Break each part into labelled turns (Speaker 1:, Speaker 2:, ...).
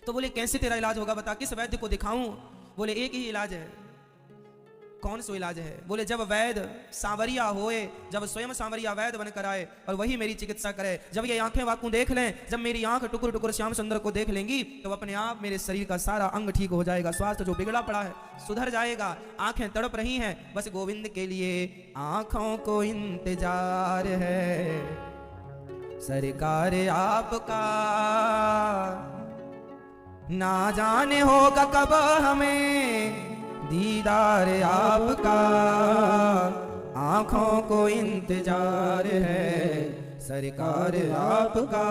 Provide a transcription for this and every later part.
Speaker 1: तो बोले कैसे तेरा इलाज होगा बता, किस वैद्य को दिखाऊं? बोले एक ही इलाज है। कौन सा इलाज है? बोले जब वैद्य सांवरिया होए, जब स्वयं सांवरिया वैद्य बनकर आए और वही मेरी चिकित्सा करे। जब ये आंखें वाकू देख लें, जब मेरी आंख टुकुर टुकुर श्याम सुंदर को देख लेंगी, तो अपने आप मेरे शरीर का सारा अंग ठीक हो जाएगा, स्वास्थ्य जो बिगड़ा पड़ा है सुधर जाएगा। आंखें तड़प रही हैं, बस गोविंद के लिए आंखों को इंतजार है, सरकार आपका ना जाने होगा कब हमें दीदार आपका, आंखों को इंतजार है, सरकार आपका।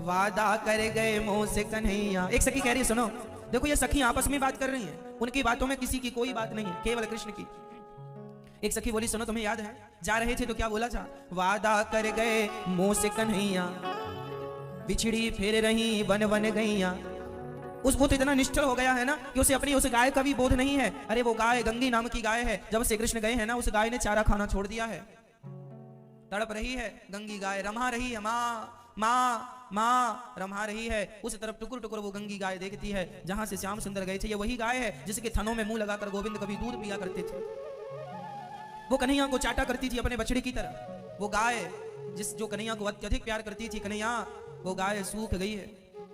Speaker 1: वादा कर गए मुंह से कन्हैया। एक सखी कह रही है सुनो, देखो ये सखी आपस में बात कर रही हैं, उनकी बातों में किसी की कोई बात नहीं है, केवल कृष्ण की। एक सखी बोली सुनो, तुम्हें याद है जा रहे थे तो क्या बोला था? वादा कर गए मुंह से कन्हैया, बिछड़ी फिर रही बन बन गईया। उस वो तो इतना निष्ठुर हो गया है ना कि उसे अपनी उस गाय का भी बोध नहीं है। अरे वो गाय गंगी नाम की गाय है, जब श्री कृष्ण गए हैं ना उस गाय ने चारा खाना छोड़ दिया है, तड़प रही है गंगी गाय, रमा रही है माँ माँ माँ रमा रही है। उस तरफ टुकुर टुकुर वो गंगी गाय देखती है जहां से श्याम सुंदर गए थे। ये वही गाय है जिसके थनों में मुंह लगाकर गोविंद कभी दूध पिया करते थे। वो कन्हैया को चाटा करती थी अपने बछड़े की तरह। वो गाय जो कन्हैया को अत्यधिक प्यार करती थी, कन्हैया वो गाय सूख गई है।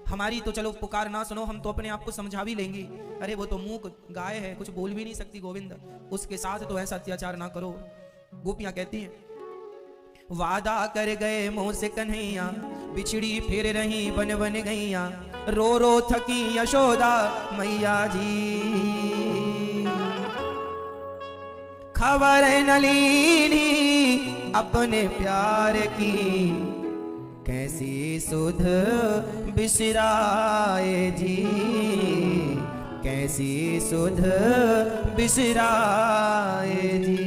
Speaker 1: हमारी तो चलो पुकार ना सुनो, हम तो अपने आप को समझा भी लेंगी। अरे वो तो मूक गाय है, कुछ बोल भी नहीं सकती गोविंद, उसके साथ तो ऐसा अत्याचार ना करो। गोपियां कहती हैं वादा कर गए मुंह से कन्हैया, बिछड़ी फिर रही बन बन गईया, रो रो थकी यशोदा मैया जी, खबर न लीनी अपने प्यार की, कैसी सुध बिसराए जी, कैसी सुध बिसराए जी,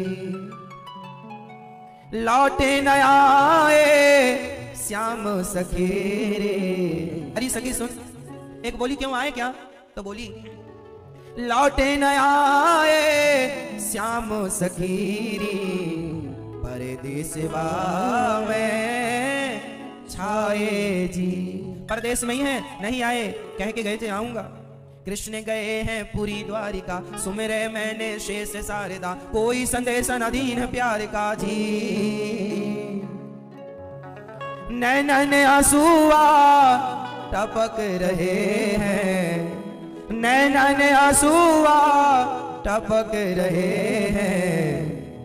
Speaker 1: लौटे न आए श्याम सखेरे। अरे सखी सुन, एक बोली क्यों आए क्या? तो बोली लौटे न आए श्याम सखीरी, परदेसवा में छाए जी। परदेश में ही है, नहीं आए, कह के गए थे आऊंगा। कृष्ण गए हैं पूरी द्वारिका, सुमिरे मैंने शेष शारदा, कोई संदेश न दीन प्यार का जी, नैनन आंसुआ टपक रहे हैं, नैनन आंसुआ टपक रहे हैं,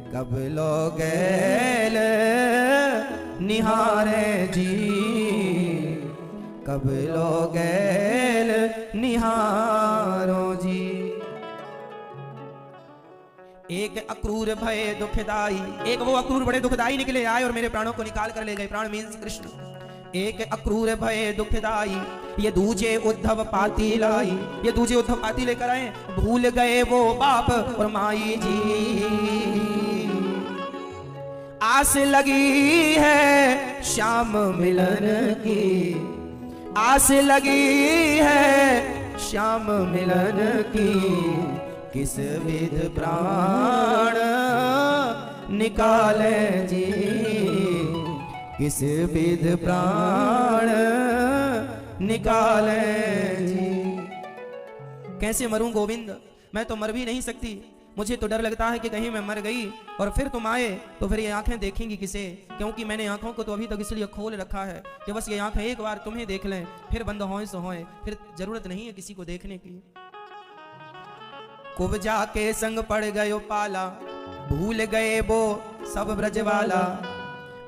Speaker 1: कब लोग निहारे जी, कब लोग निहारो जी। एक अक्रूर भय दुखदाई, एक वो अक्रूर बड़े दुखदाई निकले आए और मेरे प्राणों को निकाल कर ले गए। प्राण मीन्स कृष्ण। एक अक्रूर भय दुखदाई, ये दूजे उद्धव पाती लाई, ये दूजे उद्धव पाती लेकर आए, भूल गए वो बाप और माई जी, आस लगी है श्याम मिलन की, आस लगी है श्याम मिलन की, किस विध प्राण निकाले जी, किस विध प्राण निकाले जी। कैसे मरूं गोविंद, मैं तो मर भी नहीं सकती, मुझे तो डर लगता है कि कहीं मैं मर गई और फिर तुम आए तो फिर ये आंखें देखेंगी किसे? क्योंकि मैंने आंखों को तो अभी तक इसलिए खोल रखा है कि बस ये आंखें एक बार तुम्हें देख लें, फिर बंद होए सो होए, फिर जरूरत नहीं है किसी को देखने की। कुब्जा के संग पड़ गयो पाला, भूल गए वो सब ब्रजवाला,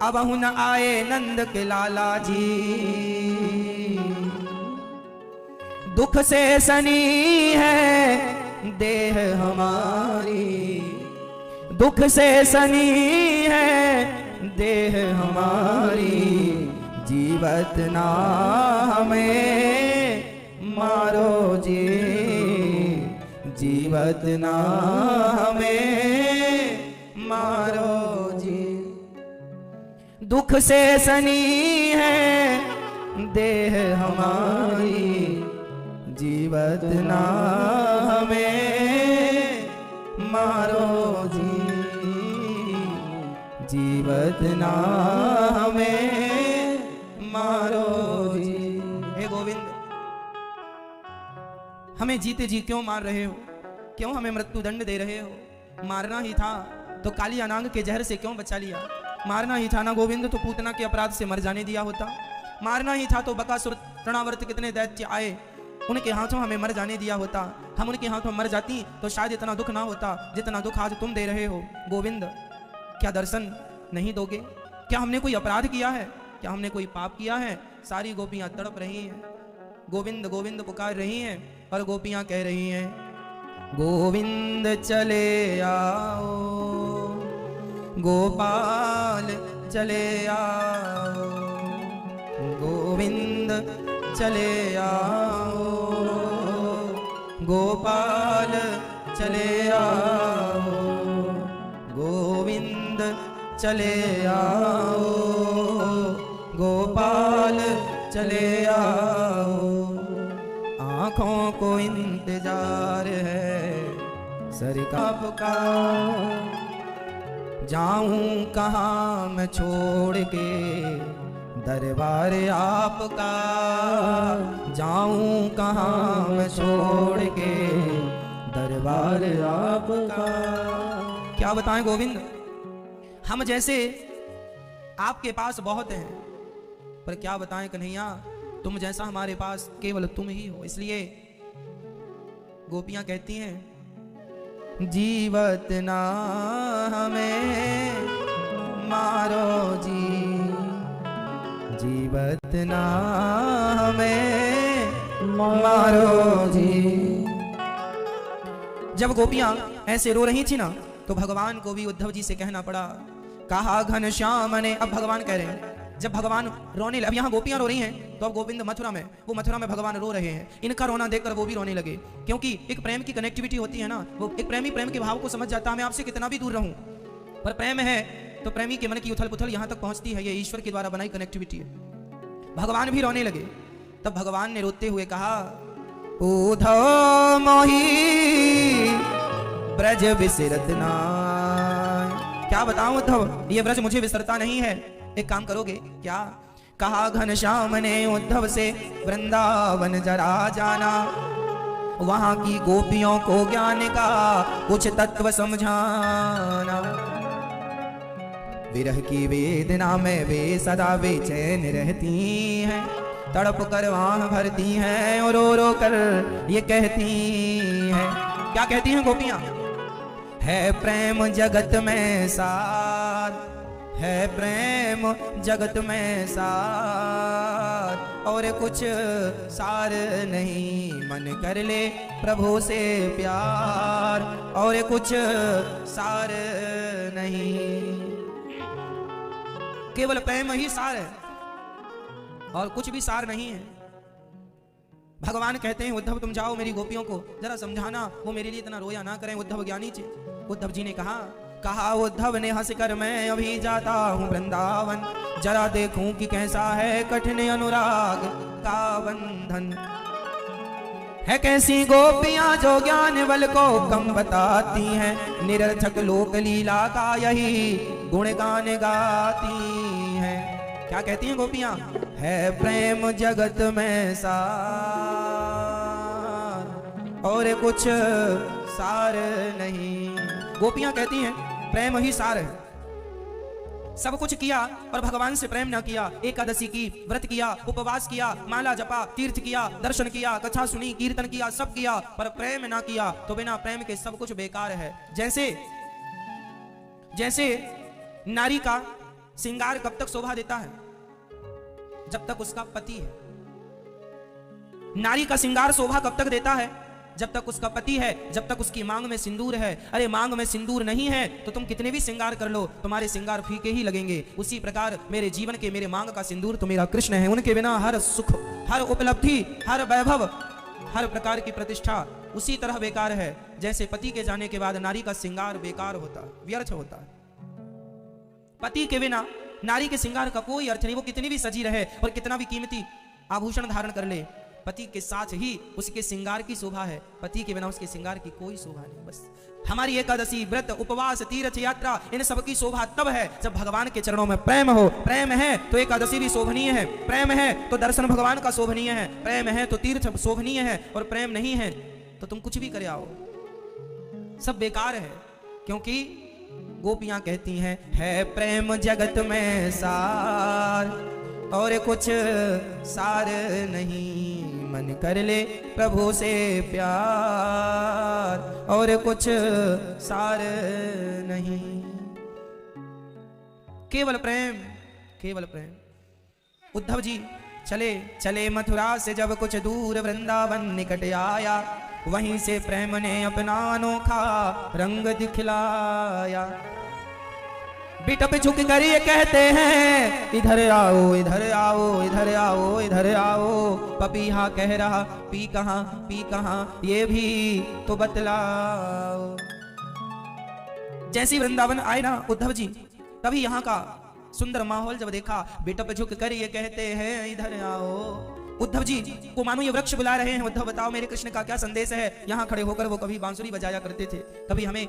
Speaker 1: अब न आए नंद के लाला जी, दुख से सनी है देह हमारी, दुख से सनी है देह हमारी, जीवत ना हमें मारो जी, जीवत ना हमें मारो जी। दुख से सनी है देह हमारी, जीवत ना हमें मारो जी, जीवत ना हमें मारो। हमें जीते जी क्यों मार रहे हो? क्यों हमें मृत्यु दंड दे रहे हो? मारना ही था तो काली अनांग के जहर से क्यों बचा लिया? मारना ही था ना गोविंद तो पूतना के अपराध से मर जाने दिया होता। मारना ही था तो बकासुर तृणावर्त कितने दैत्य आए, उनके हाथों हमें मर जाने दिया होता। हम उनके हाथों मर जाती तो शायद इतना दुख ना होता जितना दुख आज तुम दे रहे हो। गोविंद, क्या दर्शन नहीं दोगे? क्या हमने कोई अपराध किया है? क्या हमने कोई पाप किया है? सारी गोपियां तड़प रही हैं, गोविंद गोविंद पुकार रही हैं, और गोपियां कह रही हैं, गोविंद चले आओ, गोपाल चले आओ, गोविंद चले आओ, गोपाल चले आओ, गोविंद चले आओ, गोपाल चले आओ। आँखों को इंतजार है सरकार पुकार, जाऊं कहाँ मैं छोड़ के दरबार आपका, जाऊं कहाँ मैं छोड़ के दरबार आपका। क्या बताएं गोविंद, हम जैसे आपके पास बहुत हैं, पर क्या बताएं कन्हैया, तुम जैसा हमारे पास केवल तुम ही हो। इसलिए गोपियां कहती हैं, जीवत ना हमें मारो जी, जीवत ना हमें मारो जी। जब गोपियां ऐसे रो रही थी ना, तो भगवान को भी उद्धव जी से कहना पड़ा। कहा घनश्याम ने, अब भगवान कह रहे हैं, जब भगवान रोने, अब यहाँ गोपियां रो रही हैं, तो अब गोविंद मथुरा में, वो मथुरा में भगवान रो रहे हैं। इनका रोना देखकर वो भी रोने लगे, क्योंकि एक प्रेम की कनेक्टिविटी होती है ना, वो एक प्रेमी प्रेम के भाव को समझ जाता है। मैं आपसे कितना भी दूर रहूं, पर प्रेम है तो प्रेमी के मन की उथल पुथल यहाँ तक पहुंचती है। ये ईश्वर के द्वारा बनाई कनेक्टिविटी है। भगवान भी रोने लगे। तब भगवान ने रोते हुए कहा, उद्धव मोही ब्रज विसरत नाय। क्या बताऊं उद्धव, ये ब्रज मुझे विसरता नहीं है। एक काम करोगे क्या? कहा घनश्याम ने उद्धव से, वृंदावन जरा जाना, वहां की गोपियों को ज्ञान का कुछ तत्व समझाना। विरह की वेदना में वे सदा बेचैन रहती हैं, तड़प कर वहां भरती हैं और रो रो कर ये कहती हैं। क्या कहती हैं गोपियां? है प्रेम जगत में सार, है प्रेम जगत में सार, और कुछ सार नहीं, मन कर ले प्रभु से प्यार, और कुछ सार नहीं। केवल प्रेम ही सार है और कुछ भी सार नहीं है। भगवान कहते हैं, उद्धव तुम जाओ मेरी गोपियों को जरा समझाना, वो मेरे लिए इतना रोया ना करें। उद्धव ज्ञानी थे। उद्धव जी ने कहा उद्धव ने हंस कर, मैं अभी जाता हूँ वृंदावन, जरा देखूं कि कैसा है कठिन अनुराग का बंधन। है कैसी गोपियां जो ज्ञान बल को कम बताती हैं, निरर्थक लोक लीला का यही गुणगान गाती हैं। क्या कहती हैं गोपियां? है प्रेम जगत में सार, और कुछ सार नहीं। गोपियां कहती हैं प्रेम ही सार है। सब कुछ किया और भगवान से प्रेम न किया। एकादशी की, व्रत किया, उपवास किया, माला जपा, तीर्थ किया, दर्शन किया, कथा सुनी, कीर्तन किया, सब किया, पर प्रेम ना किया तो बिना प्रेम के सब कुछ बेकार है। जैसे नारी का श्रृंगार कब तक शोभा देता है? जब तक उसका पति है। नारी का श्रृंगार शोभा कब तक देता है? जब तक उसका पति है, जब तक उसकी मांग में सिंदूर है। अरे मांग में सिंदूर नहीं है तो तुम कितने भी श्रृंगार कर लो, तुम्हारे श्रृंगार फीके ही लगेंगे। उसी प्रकार मेरे जीवन के, मेरे मांग का सिंदूर तो मेरा कृष्ण है। उनके बिना हर सुख, हर उपलब्धि, हर वैभव, हर प्रकार की प्रतिष्ठा उसी तरह बेकार है जैसे पति के जाने के बाद नारी का श्रृंगार बेकार होता, व्यर्थ होता है। पति के बिना नारी के श्रृंगार का कोई अर्थ नहीं। वो कितनी भी सजी रहे और कितना भी कीमती आभूषण धारण कर ले, पति के साथ ही उसके श्रृंगार की शोभा है, पति के बिना उसके श्रृंगार की कोई शोभा नहीं। बस हमारी एकादशी, व्रत, उपवास, तीर्थ यात्रा, इन सब की शोभा तब है जब भगवान के चरणों में प्रेम हो। प्रेम है तो एकादशी भी शोभनीय है, प्रेम है तो दर्शन भगवान का शोभनीय है, प्रेम है तो तीर्थ शोभनीय है, और प्रेम नहीं है तो तुम कुछ भी करे आओ, सब बेकार है। क्योंकि गोपियां कहती हैं, है प्रेम जगत में सार और कुछ सार नहीं, मन कर ले प्रभु से प्यार और कुछ सार नहीं। केवल प्रेम, केवल प्रेम। उद्धव जी चले चले मथुरा से जब कुछ दूर वृंदावन निकट आया, वहीं से प्रेम ने अपना अनोखा रंग दिखलाया। बिटप झुक कर ये कहते हैं, इधर आओ इधर आओ इधर आओ इधर आओ। पपीहा कह रहा, पी कहां ये भी तो बतलाओ। जैसी वृंदावन आए ना उद्धव जी, तभी यहाँ का सुंदर माहौल जब देखा, बिटप झुक कर ये कहते हैं, इधर आओ। उद्धव जी को मानो ये वृक्ष बुला रहे हैं, उद्धव बताओ मेरे कृष्ण का क्या संदेश है। यहाँ खड़े होकर वो कभी बांसुरी बजाया करते थे, कभी हमें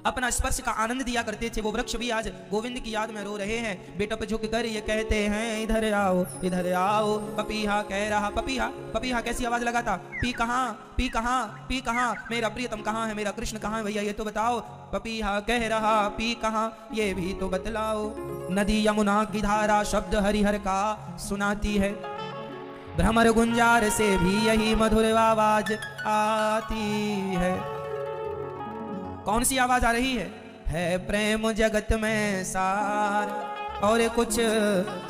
Speaker 1: अपना स्पर्श का आनंद दिया करते थे। वो वृक्ष भी आज गोविंद की याद में रो रहे हैं। बेटप झुक कर ये कहते हैं, इधर आओ इधर आओ। पपीहा कह रहा, पपीहा कैसी आवाज लगाता, पी कहां मेरा प्रियतम कहाँ है, मेरा कृष्ण कहाँ है भैया ये तो बताओ। पपीहा कह रहा, पी कहां ये भी तो बतलाओ। नदी यमुना की धारा शब्द हरिहर का सुनाती है, भ्रमर गुंजार से भी यही मधुर आवाज आती है। कौन सी आवाज आ रही है प्रेम जगत में सार और कुछ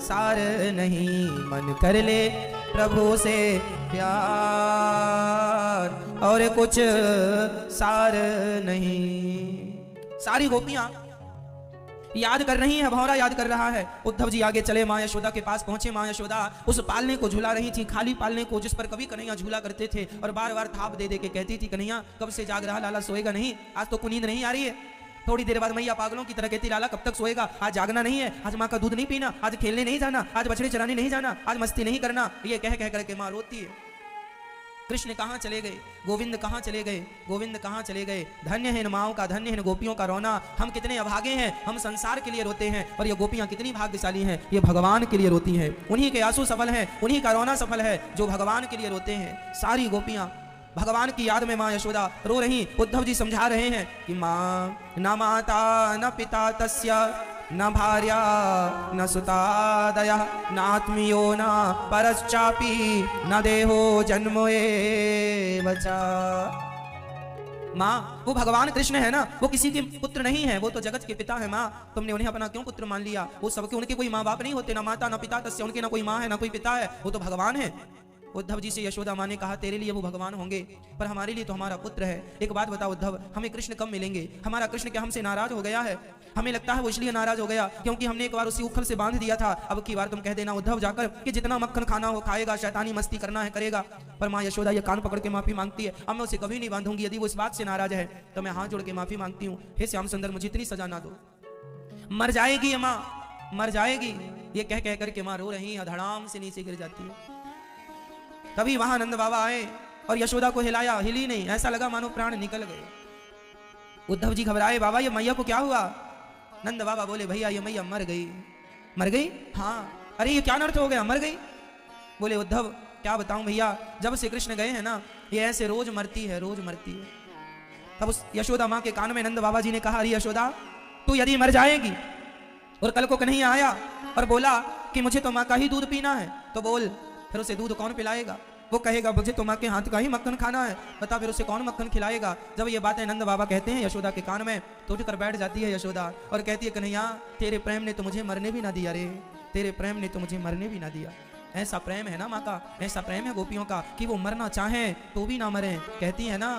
Speaker 1: सार नहीं, मन कर ले प्रभु से प्यार और कुछ सार नहीं। सारी गोपियां याद कर रही हैं, भौरा याद कर रहा है। उद्धव जी आगे चले, मां यशोदा के पास पहुंचे। मां यशोदा उस पालने को झूला रही थी, खाली पालने को जिस पर कभी कन्हैया झूला करते थे, और बार बार थाप दे दे के कहती थी, कन्हैया कब से जाग रहा, लाला सोएगा नहीं, आज तो नींद नहीं आ रही है। थोड़ी देर बाद मैया पागलों की तरह कहती, लाला कब तक सोएगा, आज जागना नहीं है, आज माँ का दूध नहीं पीना, आज खेलने नहीं जाना, आज बछड़े चराने नहीं जाना, आज मस्ती नहीं करना। ये कह कह करके माँ रोती है। कृष्ण कहाँ चले गए, गोविंद कहाँ चले गए, गोविंद कहाँ चले गए। धन्य है इन माओं का, धन्य है इन गोपियों का रोना। हम कितने अभागे हैं, हम संसार के लिए रोते हैं, और ये गोपियां कितनी भाग्यशाली हैं, ये भगवान के लिए रोती हैं। उन्हीं के आंसू सफल हैं, उन्हीं का रोना सफल है जो भगवान के लिए रोते हैं। सारी गोपियां भगवान की याद में माँ यशोदा रो रही। उद्धव जी समझा रहे हैं कि माँ न माता न पिता तस्य न भार्या न सुता दया नात्मीयो न परश्चापी न देहो जन्मो एव च। माँ वो भगवान कृष्ण है ना, वो किसी के पुत्र नहीं है, वो तो जगत के पिता है। माँ तुमने उन्हें अपना क्यों पुत्र मान लिया, वो सबके उनके कोई माँ बाप नहीं होते, ना माता ना पिता तस्य, उनके ना कोई माँ है ना कोई पिता है, वो तो भगवान है। उद्धव जी से यशोदा माँ ने कहा, तेरे लिए वो भगवान होंगे पर हमारे लिए तो हमारा पुत्र है। एक बात बताओ उद्धव, हमें कृष्ण कब मिलेंगे? हमारा कृष्ण क्या हमसे नाराज हो गया है? हमें लगता है वो इसलिए नाराज हो गया क्योंकि हमने एक बार उसी उखल से बांध दिया था। अब की बार तुम कह देना उद्धव जाकर कि जितना मक्खन खाना हो खाएगा, शैतानी मस्ती करना है करेगा। पर माँ यशोदा ये कान पकड़ के माफी मांगती है, अब मैं उसे कभी नहीं बांधूंगी। यदि वो इस बात से नाराज है तो मैं हाथ जोड़ के माफी मांगती हूँ, हे श्याम सुंदर मुझे इतनी सजा ना दो। मर जाएगी ये माँ, मर जाएगी, ये कह कह करके माँ रो रही है, धड़ाम से नीचे गिर जाती है। तभी वहां नंद बाबा आए और यशोदा को हिलाया, हिली नहीं, ऐसा लगा मानो प्राण निकल गए। उद्धव जी घबराए, बाबा ये मैया को क्या हुआ? नंद बाबा बोले, भैया ये मैया मर गई। मर गई? हाँ। अरे ये क्या अर्थ हो गया, मर गई? बोले उद्धव क्या बताऊं भैया, जब से कृष्ण गए हैं ना ये ऐसे रोज मरती है, रोज मरती है। तब उस यशोदा माँ के कान में नंद बाबा जी ने कहा, अरे यशोदा तू यदि मर जाएगी और कल को कन्हैया आया और बोला कि मुझे तो माँ का ही दूध पीना है, तो बोल फिर उसे दूध कौन पिलाएगा? वो कहेगा मुझे तो माँ के हाथ का ही मक्खन खाना है, बता फिर उसे कौन मक्खन खिलाएगा? जब ये बातें नंद बाबा कहते हैं यशोदा के कान में तो उठकर बैठ जाती है यशोदा और कहती है, कन्हैया तेरे प्रेम ने तो मुझे मरने भी ना दिया रे, तेरे प्रेम ने तो मुझे मरने भी ना दिया। ऐसा प्रेम है ना माँ का, ऐसा प्रेम है गोपियों का कि वो मरना चाहें तो भी ना मरे। कहती है ना,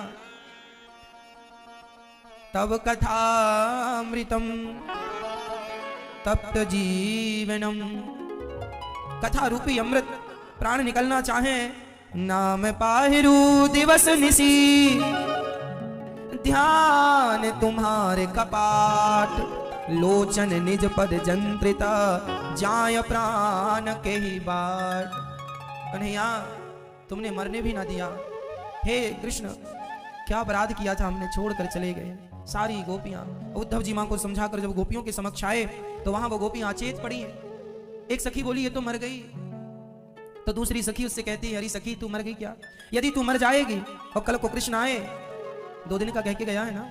Speaker 1: तब कथामृतम तप्त जीवनम, कथा रूपी अमृत प्राण निकलना चाहे, नाम पाहिरू दिवस निसी, ध्यान तुम्हारे कपाट, लोचन निज पद जंत्रिता, जाय प्राण के ही बाट। कन्हैया तुमने मरने भी ना दिया। हे कृष्ण, क्या अपराध किया था हमने, छोड़कर चले गए। सारी गोपियां उद्धव जी मां को समझाकर जब गोपियों के समक्ष आए तो वहां वो गोपियां अचेत पड़ी हैं। एक सखी बोली ये तो मर गई, तो दूसरी सखी उससे कहती है अरे सखी तू मर गई क्या? यदि तू मर जाएगी और कल को कृष्ण आए, 2 दिन का कह के गया है ना,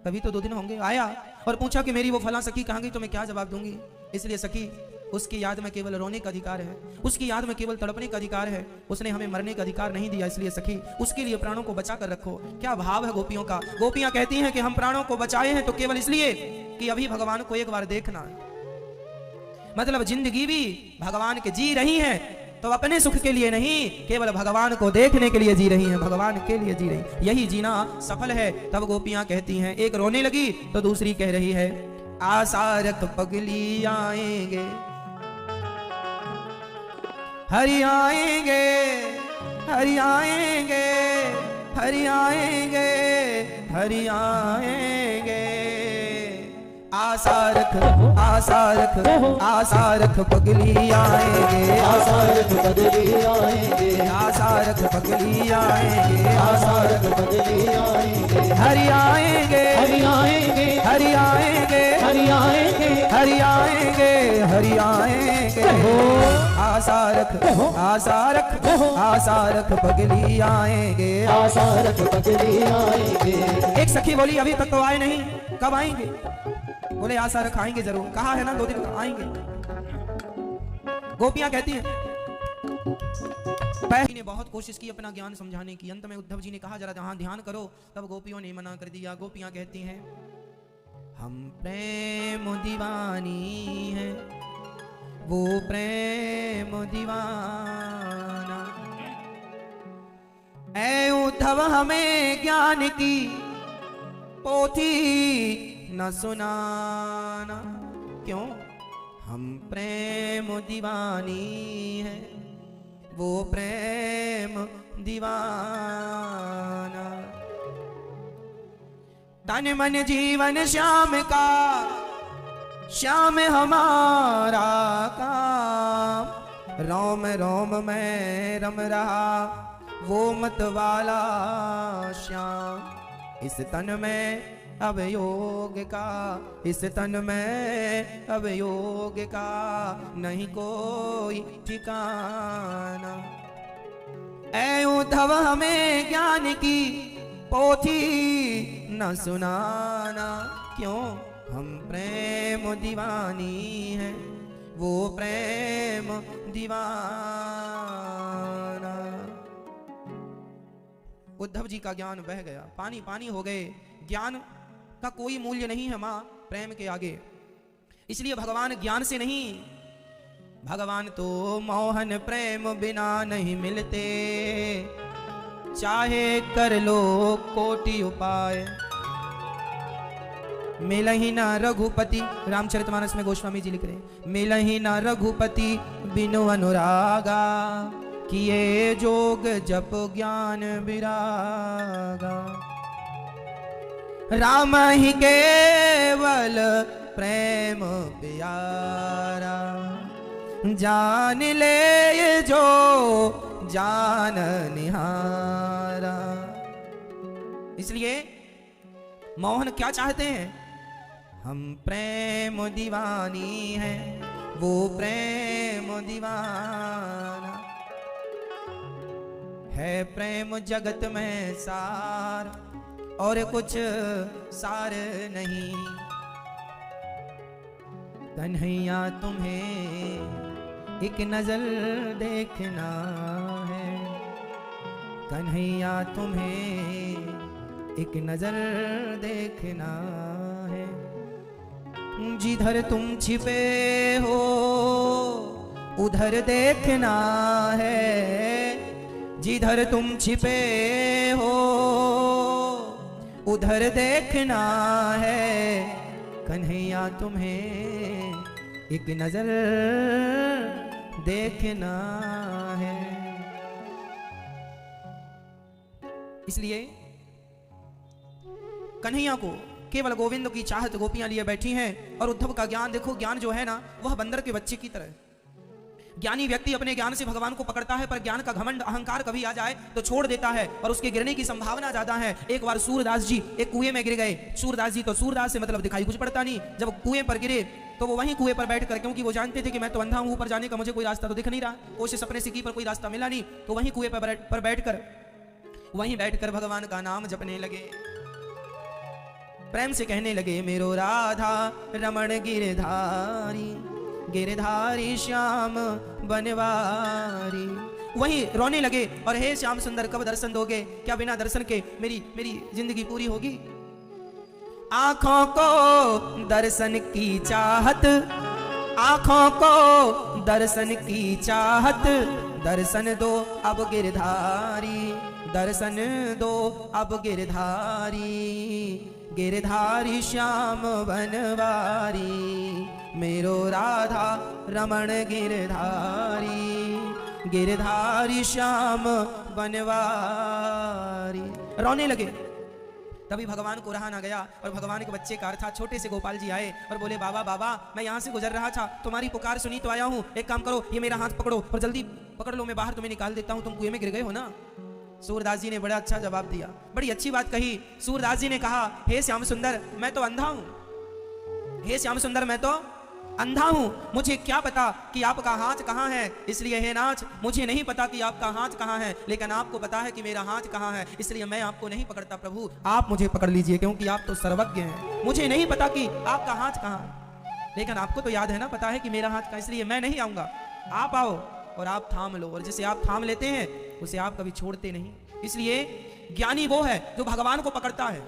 Speaker 1: कभी तो 2 दिन होंगे, आया और पूछा कि मेरी वो फला सखी कहाँ गई, तो मैं क्या जवाब दूंगी? इसलिए सखी, उसकी याद में केवल रोने का अधिकार है, उसकी याद में केवल तड़पने का अधिकार है, उसने हमें मरने का अधिकार नहीं दिया। इसलिए सखी, उसके लिए प्राणों को बचा कर रखो। क्या भाव है गोपियों का। गोपियां कहती हैं कि हम प्राणों को बचाए हैं तो केवल इसलिए कि अभी भगवान को एक बार देखना है। मतलब जिंदगी भी भगवान के जी रही है तो अपने सुख के लिए नहीं, केवल भगवान को देखने के लिए जी रही हैं, भगवान के लिए जी रही, यही जीना सफल है। तब गोपियां कहती हैं, एक रोने लगी तो दूसरी कह रही है आशा रख पगली आएंगे, हरि आएंगे, हरि आएंगे, हरि आएंगे, हरि आएंगे। आशा रख, आशा रख, आशा रख पगली आएंगे,
Speaker 2: आशा रख पगली आएंगे,
Speaker 1: आशा रख पगली आएंगे,
Speaker 2: आशा रख पगली आएंगे,
Speaker 1: हरि आएंगे,
Speaker 2: हरि आएंगे,
Speaker 1: हरि आएंगे,
Speaker 2: हरि आएंगे,
Speaker 1: हरि आएंगे, हरि आएंगे। आशा रख, आशा रख, आशा रख पगली आएंगे,
Speaker 2: आशा रख पगली आएंगे।
Speaker 1: एक सखी बोली अभी तक तो आए नहीं, कब आएंगे? बोले आशा रख आएंगे जरूर, कहा है ना 2 दिन आएंगे। गोपियां कहती हैं, पहले ने बहुत कोशिश की अपना ज्ञान समझाने की, अंत में उद्धव जी ने कहा जरा हाँ ध्यान करो, तब गोपियों ने मना कर दिया। गोपियां कहती हैं हम प्रेम दीवानी हैं, वो प्रेम दीवाना, ऐ उद्धव हमें ज्ञान की पोथी न सुनाना। क्यों? हम प्रेम दीवानी है, वो प्रेम दीवाना, तन मन जीवन श्याम का, श्याम हमारा काम, रोम रोम में रम रहा वो मत वाला श्याम। इस तन में अब योग का, इस तन में अब योग का नहीं कोई ठिकाना। ऐ उद्धव हमें ज्ञान की पोथी न सुनाना। क्यों? हम प्रेम दीवानी हैं, वो प्रेम दीवाना। उद्धव जी का ज्ञान बह गया, पानी पानी हो गए। ज्ञान का कोई मूल्य नहीं है मां प्रेम के आगे। इसलिए भगवान ज्ञान से नहीं, भगवान तो मोहन प्रेम बिना नहीं मिलते, चाहे कर लो कोटि उपाय, मिलहि न रघुपति। रामचरितमानस में गोस्वामी जी लिख रहे हैं, मिलहि न रघुपति बिनु अनुरागा, किए जोग जप ज्ञान विरागा। राम ही केवल प्रेम प्यारा, जान ले जो जान निहारा। इसलिए मोहन क्या चाहते हैं? हम प्रेम दीवानी हैं, वो प्रेम दीवाना है। प्रेम जगत में सार और कुछ सार नहीं, कन्हैया तुम्हें एक नजर देखना है, कन्हैया तुम्हें एक नजर देखना है। जिधर तुम छिपे हो उधर देखना है, जिधर तुम छिपे हो उधर देखना है। कन्हैया तुम्हें एक नजर देखना है। इसलिए कन्हैया को केवल गोविंद की चाहत गोपियां लिए बैठी हैं। और उद्धव का ज्ञान देखो, ज्ञान जो है ना वह बंदर के बच्चे की तरह। ज्ञानी व्यक्ति अपने ज्ञान से भगवान को पकड़ता है, पर ज्ञान का घमंड अहंकार कभी आ जाए तो छोड़ देता है और उसके गिरने की संभावना ज्यादा है। एक बार सूरदास जी एक कुएं में गिर गए। सूरदास जी तो सूरदास से मतलब दिखाई कुछ पड़ता नहीं। जब कुएं पर गिरे तो वो वहीं कुएं पर बैठ कर, क्योंकि वो जानते थे कि मैं तो अंधा हूं, ऊपर जाने का मुझे कोई रास्ता तो दिख नहीं रहा, कोशिश अपने से की पर कोई रास्ता मिला नहीं, तो वहीं कुएं पर बैठकर भगवान का नाम जपने लगे। प्रेम से कहने लगे, मेरो राधा रमण गिरधारी, गिरधारी श्याम बनवारी। वहीं रोने लगे और हे श्याम सुंदर कब दर्शन दोगे? क्या बिना दर्शन के मेरी जिंदगी पूरी होगी? आंखों को दर्शन की चाहत, आंखों को दर्शन की चाहत, दर्शन दो अब गिरधारी, दर्शन दो अब गिरधारी, गिरधारी श्याम बनवारी, मेरो राधा रमण गिरधारी, गिरधारी श्याम बनवारी। रोने लगे। तभी भगवान को रहा ना गया और भगवान के बच्चे का अर्थात छोटे से गोपाल जी आए और बोले, बाबा बाबा मैं यहाँ से गुजर रहा था, तुम्हारी पुकार सुनी तो आया हूँ, एक काम करो ये मेरा हाथ पकड़ो और जल्दी पकड़ लो, मैं बाहर तुम्हें निकाल देता हूँ, तुम कुएं में गिर गए हो ना। सूरदास जी ने बड़ा अच्छा जवाब दिया, बड़ी अच्छी बात कही। सूरदास जी ने कहा, हे श्याम सुंदर मैं तो अंधा हूं, हे श्याम सुंदर मैं तो अंधा हूं, मुझे क्या पता कि आपका हाथ कहाँ है, इसलिए हे नाथ मुझे नहीं पता कि आपका हाथ कहाँ है, लेकिन आपको पता है कि मेरा हाथ कहाँ है, इसलिए मैं आपको नहीं पकड़ता प्रभु, आप मुझे पकड़ लीजिए, क्योंकि आप तो सर्वज्ञ हैं। मुझे नहीं पता कि आपका हाथ कहाँ है, लेकिन आपको तो याद है ना, पता है कि मेरा हाथ कहाँ, इसलिए मैं नहीं आऊंगा, आप आओ और आप थाम लो, और जिसे आप थाम लेते हैं उसे आप कभी छोड़ते नहीं। इसलिए ज्ञानी वो है जो भगवान को पकड़ता है।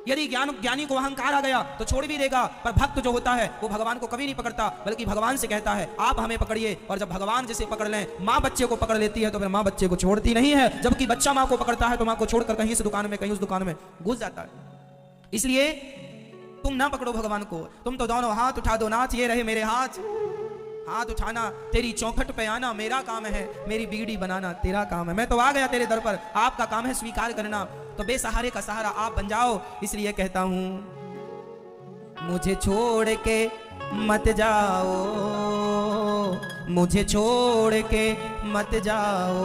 Speaker 1: यदि ज्ञानी को अहंकार आ गया तो छोड़ भी देगा, पर भक्त जो होता है वो भगवान को कभी नहीं पकड़ता, बल्कि भगवान से कहता है आप हमें पकड़िए, और जब भगवान जिसे पकड़ लें, माँ बच्चे को पकड़ लेती है तो फिर माँ बच्चे को छोड़ती नहीं है, जबकि बच्चा माँ को पकड़ता है तो माँ को छोड़कर कहीं से दुकान में कहीं उस दुकान में घुस जाता है। इसलिए तुम ना पकड़ो भगवान को, तुम तो दोनों हाथ उठा दो, नाथ ये रहे मेरे हाथ, हाथ उठाना तेरी चौखट पे आना मेरा काम है, मेरी बीड़ी बनाना तेरा काम है, मैं तो आ गया तेरे दर पर, आपका काम है स्वीकार करना, तो बेसहारे का सहारा आप बन जाओ। इसलिए कहता हूं, मुझे छोड़ के मत जाओ, मुझे छोड़ के मत जाओ,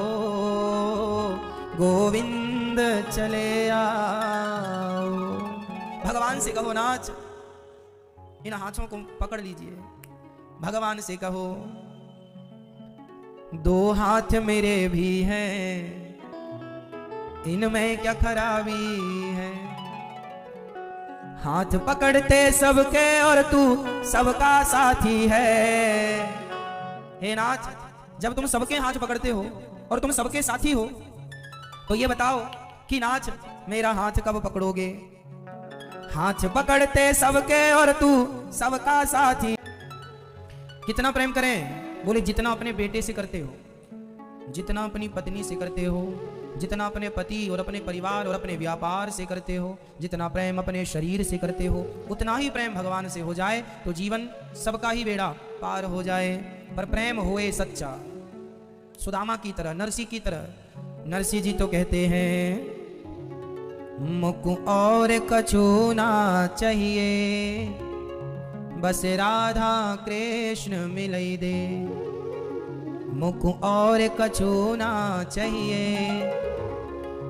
Speaker 1: गोविंद चले आओ। भगवान से कहो, नाथ इन हाथों को पकड़ लीजिए, भगवान से कहो, दो हाथ मेरे भी हैं, इनमें क्या खराबी है, हाथ पकड़ते सबके और तू सबका साथी है। हे नाथ, जब तुम सबके हाथ पकड़ते हो और तुम सबके साथी हो, तो ये बताओ कि नाथ मेरा हाथ कब पकड़ोगे? हाथ पकड़ते सबके और तू सबका साथी। कितना प्रेम करें? बोले जितना अपने बेटे से करते हो, जितना अपनी पत्नी से करते हो, जितना अपने पति और अपने परिवार और अपने व्यापार से करते हो, जितना प्रेम अपने शरीर से करते हो, उतना ही प्रेम भगवान से हो जाए तो जीवन सबका ही बेड़ा पार हो जाए। पर प्रेम होए सच्चा, सुदामा की तरह, नरसी की तरह। नरसी जी तो कहते हैं, मुकु और कछु ना चाहिए, बस राधा कृष्ण मिलई दे, मुकु और कछु ना चाहिए,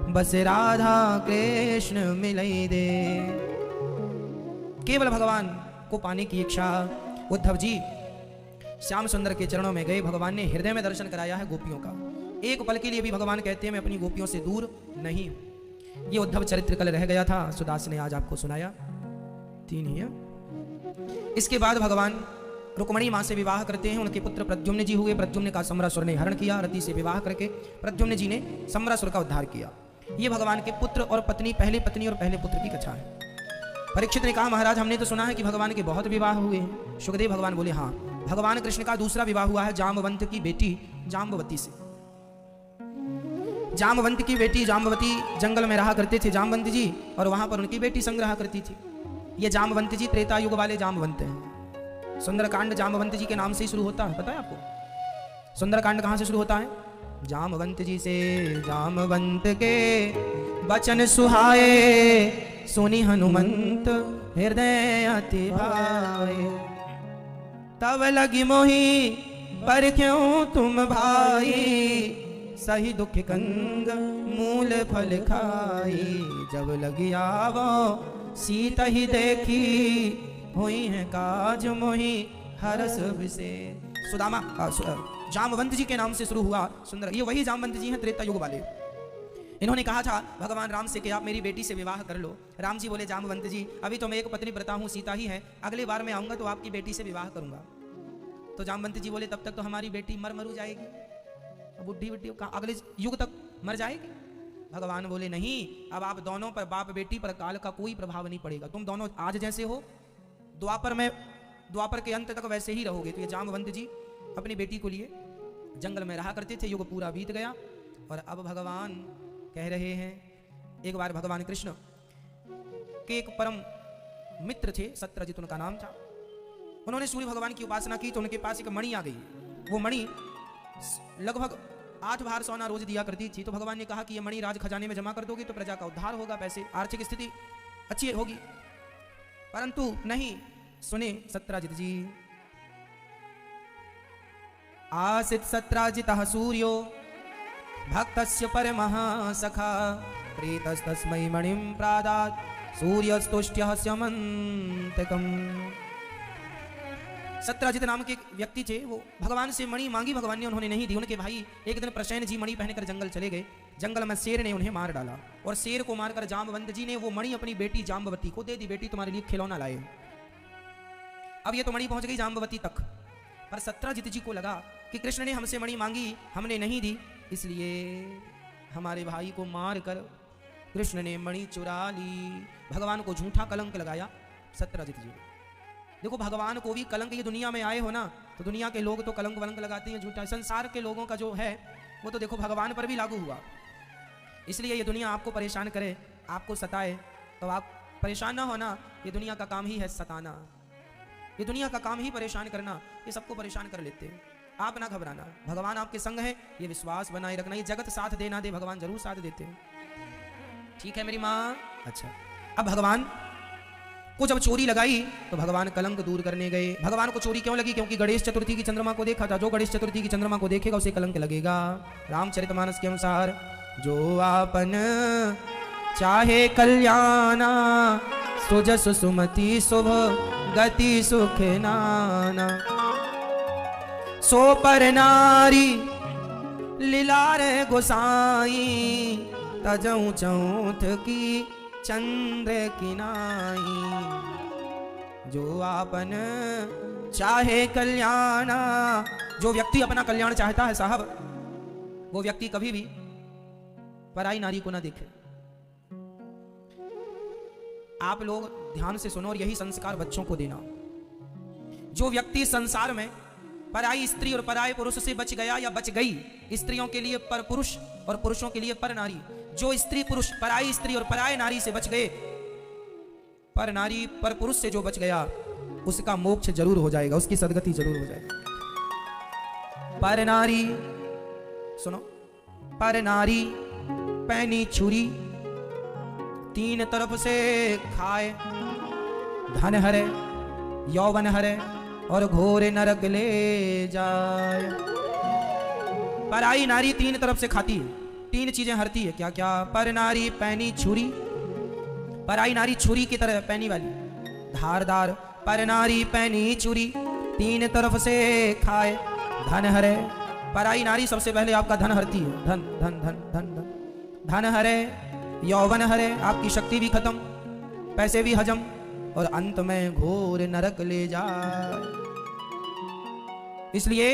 Speaker 1: बस राधा कृष्ण मिलई दे। केवल भगवान को पाने की इच्छा। उद्धव जी श्याम सुंदर के चरणों में गए, भगवान ने हृदय में दर्शन कराया है गोपियों का। एक पल के लिए भी भगवान कहते हैं मैं अपनी गोपियों से दूर नहीं हूं। ये उद्धव चरित्र कल रह गया था, सुदास ने आज आपको सुनाया। 3 ही है। इसके बाद भगवान रुक्मणी मां से विवाह करते हैं। उनके पुत्र प्रद्युम्न जी हुए। प्रद्युम्न का सम्रासुर ने हरण किया। रति से विवाह करके प्रद्युम्न जी ने सम्रासुर का उद्धार किया। ये भगवान के पुत्र और पत्नी, पहले पत्नी और पहले पुत्र की कथा है। परीक्षित ने कहा, महाराज हमने तो सुना है कि भगवान के बहुत विवाह हुए हैं। सुखदेव भगवान बोले, हाँ, भगवान कृष्ण का दूसरा विवाह हुआ है जाम्बवंत की बेटी जाम्बवती से। जाम्बवंत की बेटी जाम्बवती जंगल में रहा करते थे जाम्बवंत जी, और वहां पर उनकी बेटी संग रहा करती थी। ये जाम्बवंत जी त्रेता युग वाले जाम्बवंत हैं। सुंदरकांड जाम्बवंत जी के नाम से ही शुरू होता है, पता है आपको? सुंदरकांड कहां से शुरू होता है? जाम्बवंत जी से। जाम्बवंत के वचन सुहाए, सुनी हनुमंत हृदय अति भाए, तब लगी मोही पर क्यों तुम भाई, सही दुख कंग मूल फल खाई। जब लगी आवो सीता ही देखी, हुई है काज मोही हरस विसे। सुदामा जामवंत जी के नाम से शुरू हुआ सुंदर। ये वही जामवंत जी हैं त्रेता युग वाले। इन्होंने कहा था भगवान राम से कि आप मेरी बेटी से विवाह कर लो। राम जी बोले जामवंत जी अभी तो मैं एक पत्नी व्रता हूँ, सीता ही है, अगली बार मैं आऊंगा तो आपकी बेटी से विवाह करूंगा। तो जामवंत जी बोले तब तक तो हमारी बेटी मरू जाएगी, बुढ़ी बुढ़ी अगले युग तक मर जाएगी। भगवान बोले नहीं, अब आप दोनों पर, बाप बेटी पर काल का कोई प्रभाव नहीं पड़ेगा। तुम दोनों आज जैसे हो, द्वापर के अंत तक वैसे ही रहोगे। तो ये जामवंत जी अपनी बेटी को लिए जंगल में रहा करते थे। युग पूरा बीत गया और अब भगवान कह रहे हैं, एक बार भगवान कृष्ण के एक परम मित्र थे, सत्यजित उनका नाम था। उन्होंने सूर्य भगवान की उपासना की तो उनके पास एक मणि आ गई। वो मणि लगभग 8 भार सोना रोज दिया करती थी। तो भगवान ने कहा कि ये मणि राज खजाने में जमा कर दोगे तो प्रजा का उद्धार होगा, पैसे आर्थिक स्थिति अच्छी होगी। परंतु नहीं सुने सत्यजित जी। आसित सत्राजितः सूर्यो भक्तस्य परमः सखा, प्रीतस्तस्मै मणिं प्रादात् सूर्यस्तुष्ट्यः स्यमन्तकम्। सत्राजित नाम के व्यक्ति थे, वो भगवान से मणि मांगी, भगवान ने उन्होंने नहीं दी। उनके भाई एक दिन प्रसेन जी मणि पहनकर जंगल चले गए। जंगल में शेर ने उन्हें मार डाला और शेर को मारकर जामवंत जी ने वो मणि अपनी बेटी जाम्बवती को दे दी। बेटी तुम्हारे लिए खिलौना लाए। अब ये तो मणि पहुंच गई जाम्बवती तक, पर सत्राजित जी को लगा कि कृष्ण ने हमसे मणि मांगी, हमने नहीं दी, इसलिए हमारे भाई को मार कर कृष्ण ने मणि चुरा ली। भगवान को झूठा कलंक लगाया सत्राजित जी। देखो भगवान को भी कलंक, ये दुनिया में आए हो ना तो दुनिया के लोग तो कलंक वलंक लगाते हैं झूठा। संसार के लोगों का जो है वो तो देखो भगवान पर भी लागू हुआ। इसलिए ये दुनिया आपको परेशान करे, आपको सताए तो आप परेशान ना होना। ये दुनिया का काम ही है सताना, ये दुनिया का काम ही परेशान करना। ये सबको परेशान कर लेते हैं, आप ना घबराना। भगवान आपके संग है, ये विश्वास बनाए रखना। ये जगत साथ दे ना दे, भगवान जरूर साथ देते हैं। ठीक है मेरी माँ। अच्छा, अब भगवान को जब चोरी लगाई तो भगवान कलंक दूर करने गए। भगवान को चोरी क्यों लगी? क्योंकि गणेश चतुर्थी की चंद्रमा को देखा था। जो गणेश चतुर्थी की चंद्रमा को देखेगा उसे कलंक लगेगा। रामचरितमानस के अनुसार जो आपन चाहे कल्याणा, सुजस सुमति शुभ गति सुख नाना, सो पर नारी लीलार गोसाई, तजऊ चौथ की चंद्र किनाई। जो आपन चाहे कल्याणा, जो व्यक्ति अपना कल्याण चाहता है साहब, वो व्यक्ति कभी भी पराई नारी को ना देखे। आप लोग ध्यान से सुनो और यही संस्कार बच्चों को देना। जो व्यक्ति संसार में पराई स्त्री और पराये पुरुष से बच गया या बच गई, स्त्रियों के लिए पर पुरुष और पुरुषों के लिए पर नारी, जो स्त्री पुरुष पराई स्त्री और पराये नारी से बच गए, पर नारी पर पुरुष से जो बच गया उसका मोक्ष जरूर हो जाएगा, उसकी सदगति जरूर हो जाएगी। पर नारी सुनो, पर नारी पैनी छुरी, तीन तरफ से खाए, धन हरे यौवन हरे और घोर नरक ले जाए। पराई नारी तीन तरफ से खाती है, तीन चीजें हरती है। क्या क्या? पर नारी पैनी छुरी, पराई नारी छुरी की तरह पैनी वाली धारदार। पर नारी पैनी छुरी, तीन तरफ से खाए, धन हरे। पराई नारी सबसे पहले आपका धन हरती है। धन धन धन धन धन धन हरे, यौवन हरे, आपकी शक्ति भी खत्म, पैसे भी हजम, और अंत में घोर नरक ले जाए। इसलिए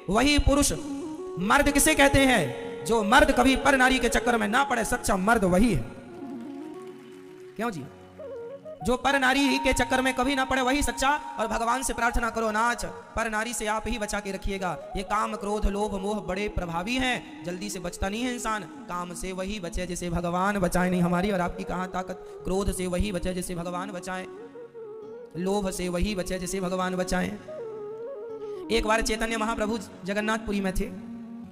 Speaker 1: वही पुरुष, मर्द किसे कहते हैं? जो मर्द कभी पर नारी के चक्कर में ना पड़े, सच्चा मर्द वही है। क्यों जी? जो पर नारी के चक्कर में कभी ना पड़े वही सच्चा। और भगवान से प्रार्थना करो, नाच पर नारी से आप ही बचा के रखिएगा। ये काम क्रोध लोभ मोह बड़े प्रभावी हैं, जल्दी से बचता नहीं है इंसान। काम से वही बचे जिसे भगवान बचाए। नहीं हमारी और आपकी कहां ताकत। क्रोध से वही बचे जिसे भगवान बचाए, लोभ से वही बचे जिसे भगवान बचाए। एक बार चैतन्य महाप्रभु जगन्नाथपुरी में थे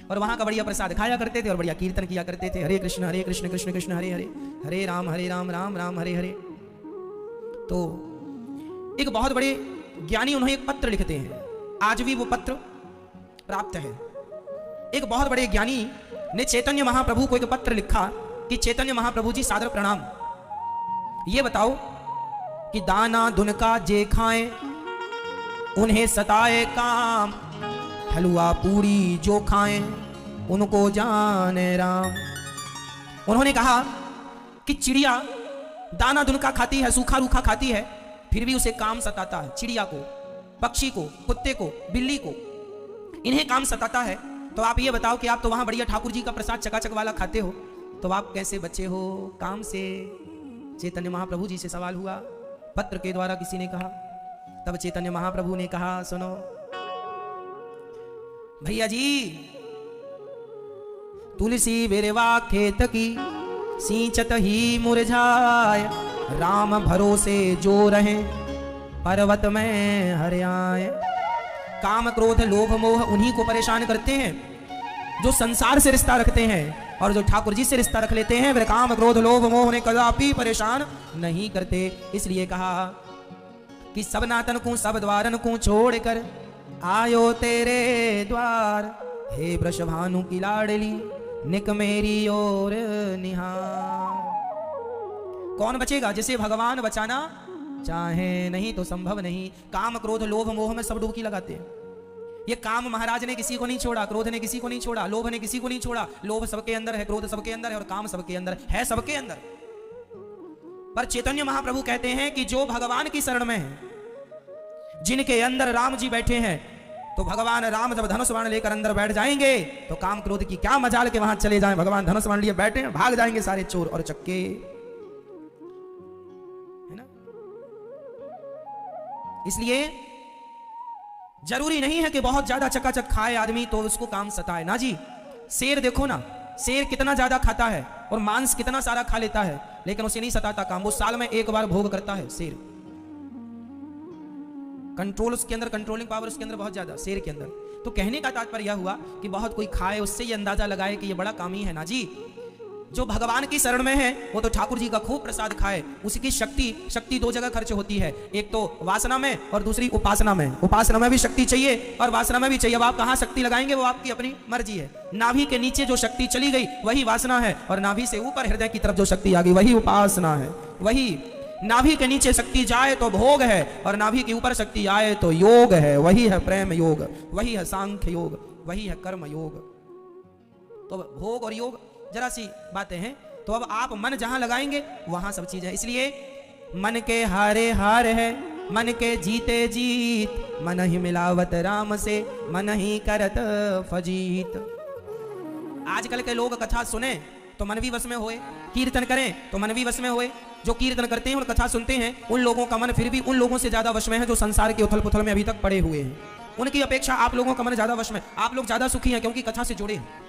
Speaker 1: और वहां का बढ़िया प्रसाद खाया करते थे और बढ़िया कीर्तन किया करते थे। हरे कृष्ण कृष्ण कृष्ण हरे हरे, हरे राम राम राम हरे हरे। तो एक बहुत बड़े ज्ञानी उन्हें एक पत्र लिखते हैं। आज भी वो पत्र प्राप्त है। एक बहुत बड़े ज्ञानी ने चैतन्य महाप्रभु को एक पत्र लिखा कि चैतन्य महाप्रभु जी सादर प्रणाम, ये बताओ कि दाना दुनका जे खाएं उन्हें सताए काम, हलवा पूरी जो खाएं उनको जाने राम। उन्होंने कहा कि चिड़िया दाना दुनका खाती है, सूखा रूखा खाती है, फिर भी उसे काम सताता है। चिड़िया को, पक्षी को, कुत्ते को, बिल्ली को, इन्हें काम सताता है। तो आप ये बताओ कि आप तो वहां बढ़िया ठाकुर जी का प्रसाद चकाचक वाला खाते हो, तो आप कैसे बचे हो काम से? चैतन्य महाप्रभु जी से सवाल हुआ, पत्र के द्वारा किसी ने कहा। तब चैतन्य महाप्रभु ने कहा, सुनो भैया जी, तुलसी बिरवा खेत की सींचत ही मुरझाए, राम भरोसे जो रहे पर्वत में हरियाए। काम क्रोध लोभ मोह उन्हीं को परेशान करते हैं जो संसार से रिश्ता रखते हैं, और जो ठाकुर जी से रिश्ता रख लेते हैं वे काम क्रोध लोभ मोह उन्हें कदापि परेशान नहीं करते। इसलिए कहा कि सब नातन को सब द्वारन को छोड़कर आयो तेरे द्वार, हे वृषभानु की लाडली निक मेरी ओर निहार। कौन बचेगा? जिसे भगवान बचाना चाहे, नहीं तो संभव नहीं। काम क्रोध लोभ मोह में सब डुबकी लगाते हैं। ये काम महाराज ने किसी को नहीं छोड़ा, क्रोध ने किसी को नहीं छोड़ा, लोभ ने किसी को नहीं छोड़ा। लोभ सबके अंदर है, क्रोध सबके अंदर है, और काम सबके अंदर है, सबके अंदर। पर चैतन्य महाप्रभु कहते हैं कि जो भगवान की शरण में है, जिनके अंदर राम जी बैठे हैं, तो भगवान राम जब धनुष बाण लेकर अंदर बैठ जाएंगे तो काम क्रोध की क्या मजाल के वहां चले जाएं। भगवान धनुष बाण लिए बैठे हैं, भाग जाएंगे सारे चोर और चक्के, है ना। इसलिए जरूरी नहीं है कि बहुत ज्यादा चकाचक खाए आदमी तो उसको काम सताए ना जी। शेर देखो ना, शेर कितना ज्यादा खाता है और मांस कितना सारा खा लेता है, लेकिन उसे नहीं सताता काम। वो साल में एक बार भोग करता है शेर। कंट्रोल उसके अंदर, कंट्रोलिंग पावर उसके अंदर बहुत ज्यादा शेर के अंदर। तो कहने का तात्पर्य यह हुआ कि बहुत कोई खाए उससे ये अंदाजा लगाए कि ये बड़ा कामी है ना जी। जो भगवान की शरण में है वो तो ठाकुर जी का खूब प्रसाद खाए। उसकी शक्ति दो जगह खर्च होती है, एक तो वासना में और दूसरी उपासना में। उपासना में भी शक्ति चाहिए और वासना में भी चाहिए। अब आप कहाँ शक्ति लगाएंगे वो आपकी अपनी मर्जी है। नाभि के नीचे जो शक्ति चली गई वही वासना है, और नाभि से ऊपर हृदय की तरफ जो शक्ति आ गई वही उपासना है। वही नाभि के नीचे शक्ति जाए तो भोग है, और नाभि के ऊपर शक्ति आए तो योग है। वही है प्रेम योग, वही है सांख्य योग, वही है कर्म योग। तो भोग और योग जरा सी बातें हैं। तो अब आप मन जहां लगाएंगे वहां सब चीज है। इसलिए मन के हारे हार है, मन के जीते जीत, मन ही मिलावत राम से, मन ही करत फजीत। आजकल के लोग कथा सुने तो मन भी वश में होए, कीर्तन करें तो मन भी वश में होए। जो कीर्तन करते हैं और कथा सुनते हैं उन लोगों का मन फिर भी उन लोगों से ज्यादा वश में है जो संसार के उथल पुथल में अभी तक पड़े हुए हैं। उनकी अपेक्षा आप लोगों का मन ज्यादा वश में। आप लोग ज्यादा सुखी हैं क्योंकि कथा से जुड़े हैं।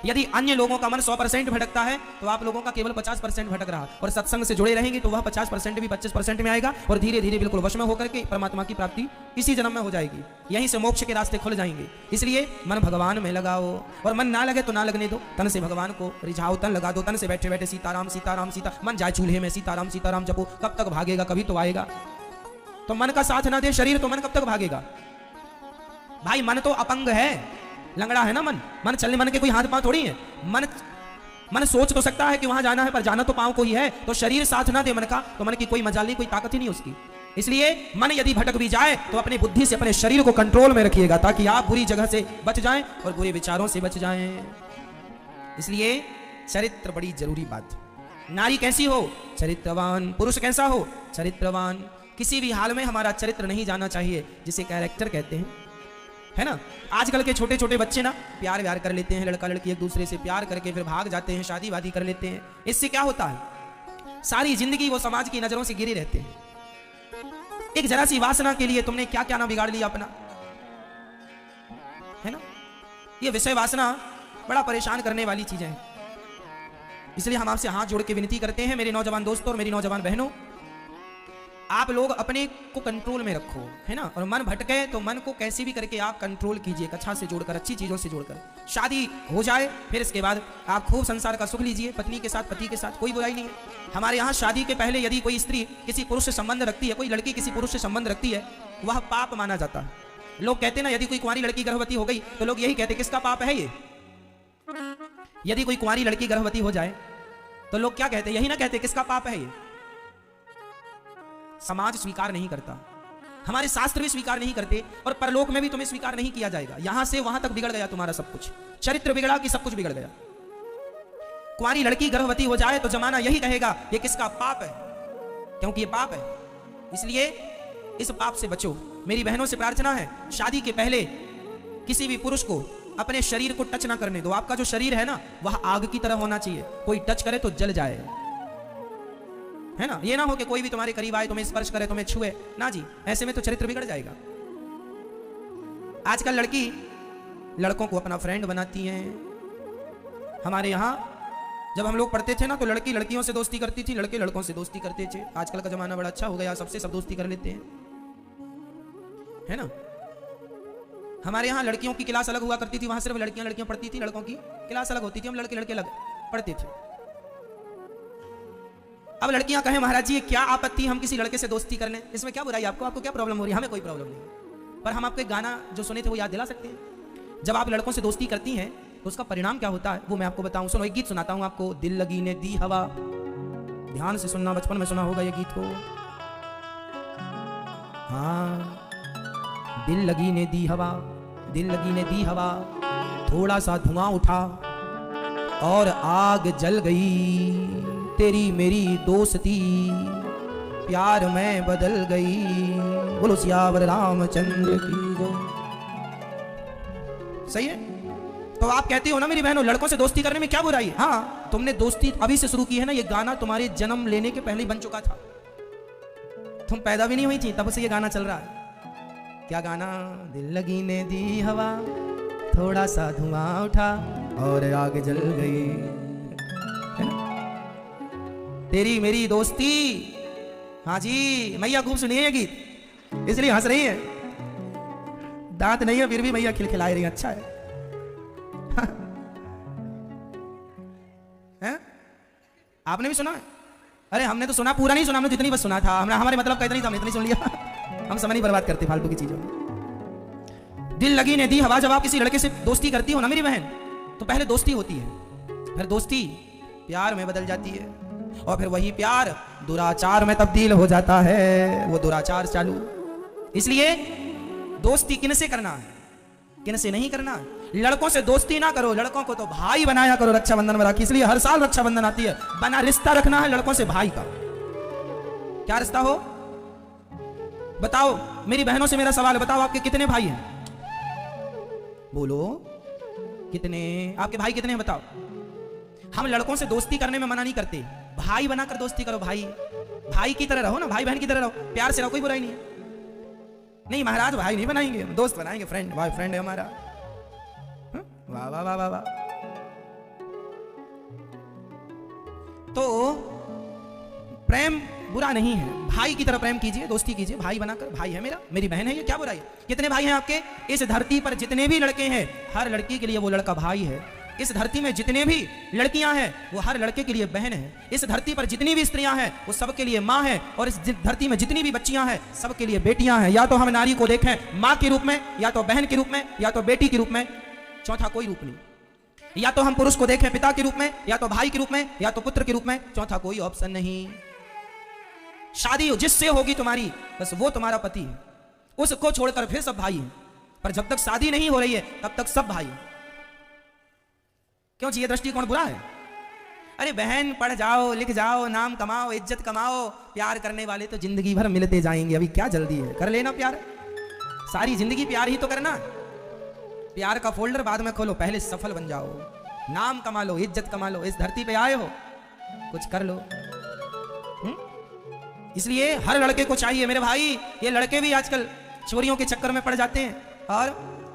Speaker 1: यदि अन्य लोगों का मन 100% भटकता है तो आप लोगों का केवल 50% भटक रहा, और सत्संग से जुड़े रहेंगे तो वह 50% भी 25% में आएगा, और धीरे धीरे बिल्कुल वश में होकर के परमात्मा की प्राप्ति इसी जन्म में हो जाएगी। यहीं से मोक्ष के रास्ते खुल जाएंगे। इसलिए मन भगवान में लगाओ, और मन ना लगे तो ना लगने दो। तन से भगवान को रिझाओ, तन लगा दो। तन से बैठे बैठे सीताराम सीताराम सीता, मन जाए चूल्हे में सीताराम सीताराम जपो। कब तक भागेगा? कभी तो आएगा। तो मन का साथ ना दे शरीर तो मन कब तक भागेगा भाई? मन तो अपंग है, लंगड़ा है ना मन। मन चलने, मन के कोई हाथ पांव थोड़ी है। मन सोच तो सकता है कि वहां जाना है, पर जाना तो पांव को ही है। तो शरीर साथ ना दे मन का तो मन की कोई मजाल नहीं, कोई ताकत ही नहीं उसकी। इसलिए मन यदि भटक भी जाए तो अपनी बुद्धि से अपने शरीर को कंट्रोल में रखिएगा, ताकि आप बुरी जगह से बच जाएं और बुरे विचारों से बच जाएं। इसलिए चरित्र बड़ी जरूरी बात। नारी कैसी हो? चरित्रवान। पुरुष कैसा हो? चरित्रवान। किसी भी हाल में हमारा चरित्र नहीं जाना चाहिए, जिसे कैरेक्टर कहते हैं, है ना। आजकल के छोटे छोटे बच्चे ना प्यार व्यार कर लेते हैं, लड़का लड़की एक दूसरे से प्यार करके फिर भाग जाते हैं, शादी वादी कर लेते हैं। इससे क्या होता है? सारी जिंदगी वो समाज की नजरों से गिरे रहते हैं। एक जरा सी वासना के लिए तुमने क्या क्या ना बिगाड़ लिया अपना, है ना। ये विषय वासना बड़ा परेशान करने वाली चीजें हैं। इसलिए हम आपसे हाथ जोड़ के विनती करते हैं, मेरे नौजवान दोस्तों और मेरी नौजवान बहनों, आप लोग अपने को कंट्रोल में रखो, है ना। और मन भटके तो मन को कैसे भी करके आप कंट्रोल कीजिए, कथा से जोड़कर, अच्छी चीजों से जोड़कर। शादी हो जाए फिर इसके बाद आप खूब संसार का सुख लीजिए, पत्नी के साथ, पति के साथ, कोई बुराई नहीं है। हमारे यहाँ शादी के पहले यदि कोई स्त्री किसी पुरुष से संबंध रखती है, कोई लड़की किसी पुरुष से संबंध रखती है, वह पाप माना जाता है। लोग कहते ना, यदि कोई कुंवारी लड़की गर्भवती हो गई तो लोग यही कहते किसका पाप है ये। यदि कोई कुंवारी लड़की गर्भवती हो जाए तो लोग क्या कहते, यही ना कहते किसका पाप है ये। समाज स्वीकार नहीं करता, हमारे शास्त्र भी स्वीकार नहीं करते, और परलोक में भी तुम्हें स्वीकार नहीं किया जाएगा। यहां से वहां तक बिगड़ गया तुम्हारा सब कुछ, चरित्र बिगड़ा कि सब कुछ बिगड़ गया। कुंवारी लड़की गर्भवती हो जाए तो जमाना यही कहेगा ये किसका पाप है, क्योंकि ये पाप है। इसलिए इस पाप से बचो। मेरी बहनों से प्रार्थना है, शादी के पहले किसी भी पुरुष को अपने शरीर को टच ना करने दो। आपका जो शरीर है ना, वह आग की तरह होना चाहिए, कोई टच करे तो जल जाए, है ना। ये ना हो कि कोई भी तुम्हारे करीब आए, तुम्हें स्पर्श करे, तुम्हें छुए ना जी, ऐसे में तो चरित्र बिगड़ जाएगा। आजकल लड़की लड़कों को अपना फ्रेंड बनाती हैं। हमारे यहाँ जब हम लोग पढ़ते थे ना, तो लड़की लड़कियों से दोस्ती करती थी, लड़के लड़कों से दोस्ती करते थे। आजकल का जमाना बड़ा अच्छा हो गया, सबसे सब दोस्ती कर लेते हैं, है ना। हमारे यहाँ लड़कियों की क्लास अलग हुआ करती थी, वहां सिर्फ लड़कियां पढ़ती थी, लड़कों की क्लास अलग होती थी, हम लड़के अलग पढ़ते थे। अब लड़कियां कहें महाराज जी क्या आपत्ति, हम किसी लड़के से दोस्ती कर लें, इसमें क्या बुराई, आपको क्या प्रॉब्लम हो रही है? हमें कोई प्रॉब्लम नहीं, पर हम आपको एक गाना जो सुने थे वो याद दिला सकते हैं। जब आप लड़कों से दोस्ती करती हैं तो उसका परिणाम क्या होता है वो मैं आपको बताऊं। सुनो, एक गीत सुनाता हूं आपको, दिल लगी ने दी हवा। ध्यान से सुनना, बचपन में सुना होगा ये गीत को। हाँ, दिल लगी ने दी हवा, दिल लगी ने दी हवा, थोड़ा सा धुआं उठा और आग जल गई, तेरी मेरी दोस्ती प्यार में बदल गई। बोलो सियावर रामचंद्र की जय। सही है। तो आप कहती हो ना मेरी बहनों, लड़कों से दोस्ती करने में क्या बुराई है? हाँ, तुमने दोस्ती अभी से शुरू की है ना, ये गाना तुम्हारे जन्म लेने के पहले ही बन चुका था। तुम पैदा भी नहीं हुई थी तब से ये गाना चल रहा है। क्या गाना? दिल लगी ने दी हवा, थोड़ा सा धुआं उठा और आग जल गई, है ना? तेरी मेरी दोस्ती। हाँ जी, मैया खूब सुनिए ये गीत, इसलिए हंस रही है। दांत नहीं है फिर भी मैया खिलखिला रही है, अच्छा है। हैं? आपने भी सुना है? अरे हमने तो सुना, पूरा नहीं सुना, हमने जितनी बस सुना था, हमारे मतलब का इतना ही था, हमने इतनी सुन लिया। हम समय नहीं बर्बाद करते फालतू की चीजों में। दिल लगी ने दी हवा। जब आप किसी लड़के से दोस्ती करती हो ना मेरी बहन, तो पहले दोस्ती होती है, फिर दोस्ती प्यार में बदल जाती है, और फिर वही प्यार दुराचार में तब्दील हो जाता है, वो दुराचार चालू। इसलिए दोस्ती किनसे करना है, किनसे नहीं करना है। लड़कों से दोस्ती ना करो, लड़कों को तो भाई बनाया करो, रक्षाबंधन में राखी। इसलिए हर साल रक्षाबंधन आती है, बना रिश्ता रखना है लड़कों से भाई का। क्या रिश्ता हो बताओ मेरी बहनों से मेरा सवाल, बताओ आपके कितने भाई हैं? बोलो कितने, आपके भाई कितने हैं बताओ। हम लड़कों से दोस्ती करने में मना नहीं करते, भाई बनाकर दोस्ती करो। भाई भाई की तरह रहो ना, भाई बहन की तरह रहो, प्यार से रहो, कोई बुराई नहीं है। नहीं महाराज भाई नहीं बनाएंगे, दोस्त बनाएंगे, फ्रेंड, भाई फ्रेंड है हमारा। वाह वाह वाह वाह वाह। तो प्रेम बुरा नहीं है, भाई की तरह प्रेम कीजिए, दोस्ती कीजिए, भाई बनाकर। भाई है मेरा, मेरी बहन है, ये क्या बुराई है? कितने भाई हैं आपके? इस धरती पर जितने भी लड़के हैं, हर लड़की के लिए वो लड़का भाई है। इस धरती में जितने भी लड़कियां हैं, वो हर लड़के के लिए बहन है। इस धरती पर जितनी भी स्त्रियां हैं, वो सबके लिए माँ है। और इस धरती में जितनी भी बच्चियां हैं, सबके लिए बेटियां हैं। या तो हम नारी को देखें माँ के रूप में, या तो बहन के रूप में, या तो बेटी के रूप में, चौथा कोई रूप नहीं। या तो हम पुरुष को देखें पिता के रूप में, या तो भाई के रूप में, या तो पुत्र के रूप में, चौथा कोई ऑप्शन नहीं। शादी जिससे होगी तुम्हारी, बस वो तुम्हारा पति है, उसको छोड़कर फिर सब भाई हैं। पर जब तक शादी नहीं हो रही है तब तक सब भाई हैं। क्यों जी? ये दृष्टिकोण बुरा है? अरे बहन पढ़ जाओ, लिख जाओ, नाम कमाओ, इज्जत कमाओ, प्यार करने वाले तो जिंदगी भर मिलते जाएंगे। अभी क्या जल्दी है, कर लेना प्यार, सारी जिंदगी प्यार ही तो करना। प्यार का फोल्डर बाद में खोलो, पहले सफल बन जाओ, नाम कमा लो, इज्जत कमा लो, इस धरती पे आए हो कुछ कर लो। इसलिए हर लड़के को चाहिए मेरे भाई, ये लड़के भी आजकल चोरियों के चक्कर में पड़ जाते हैं और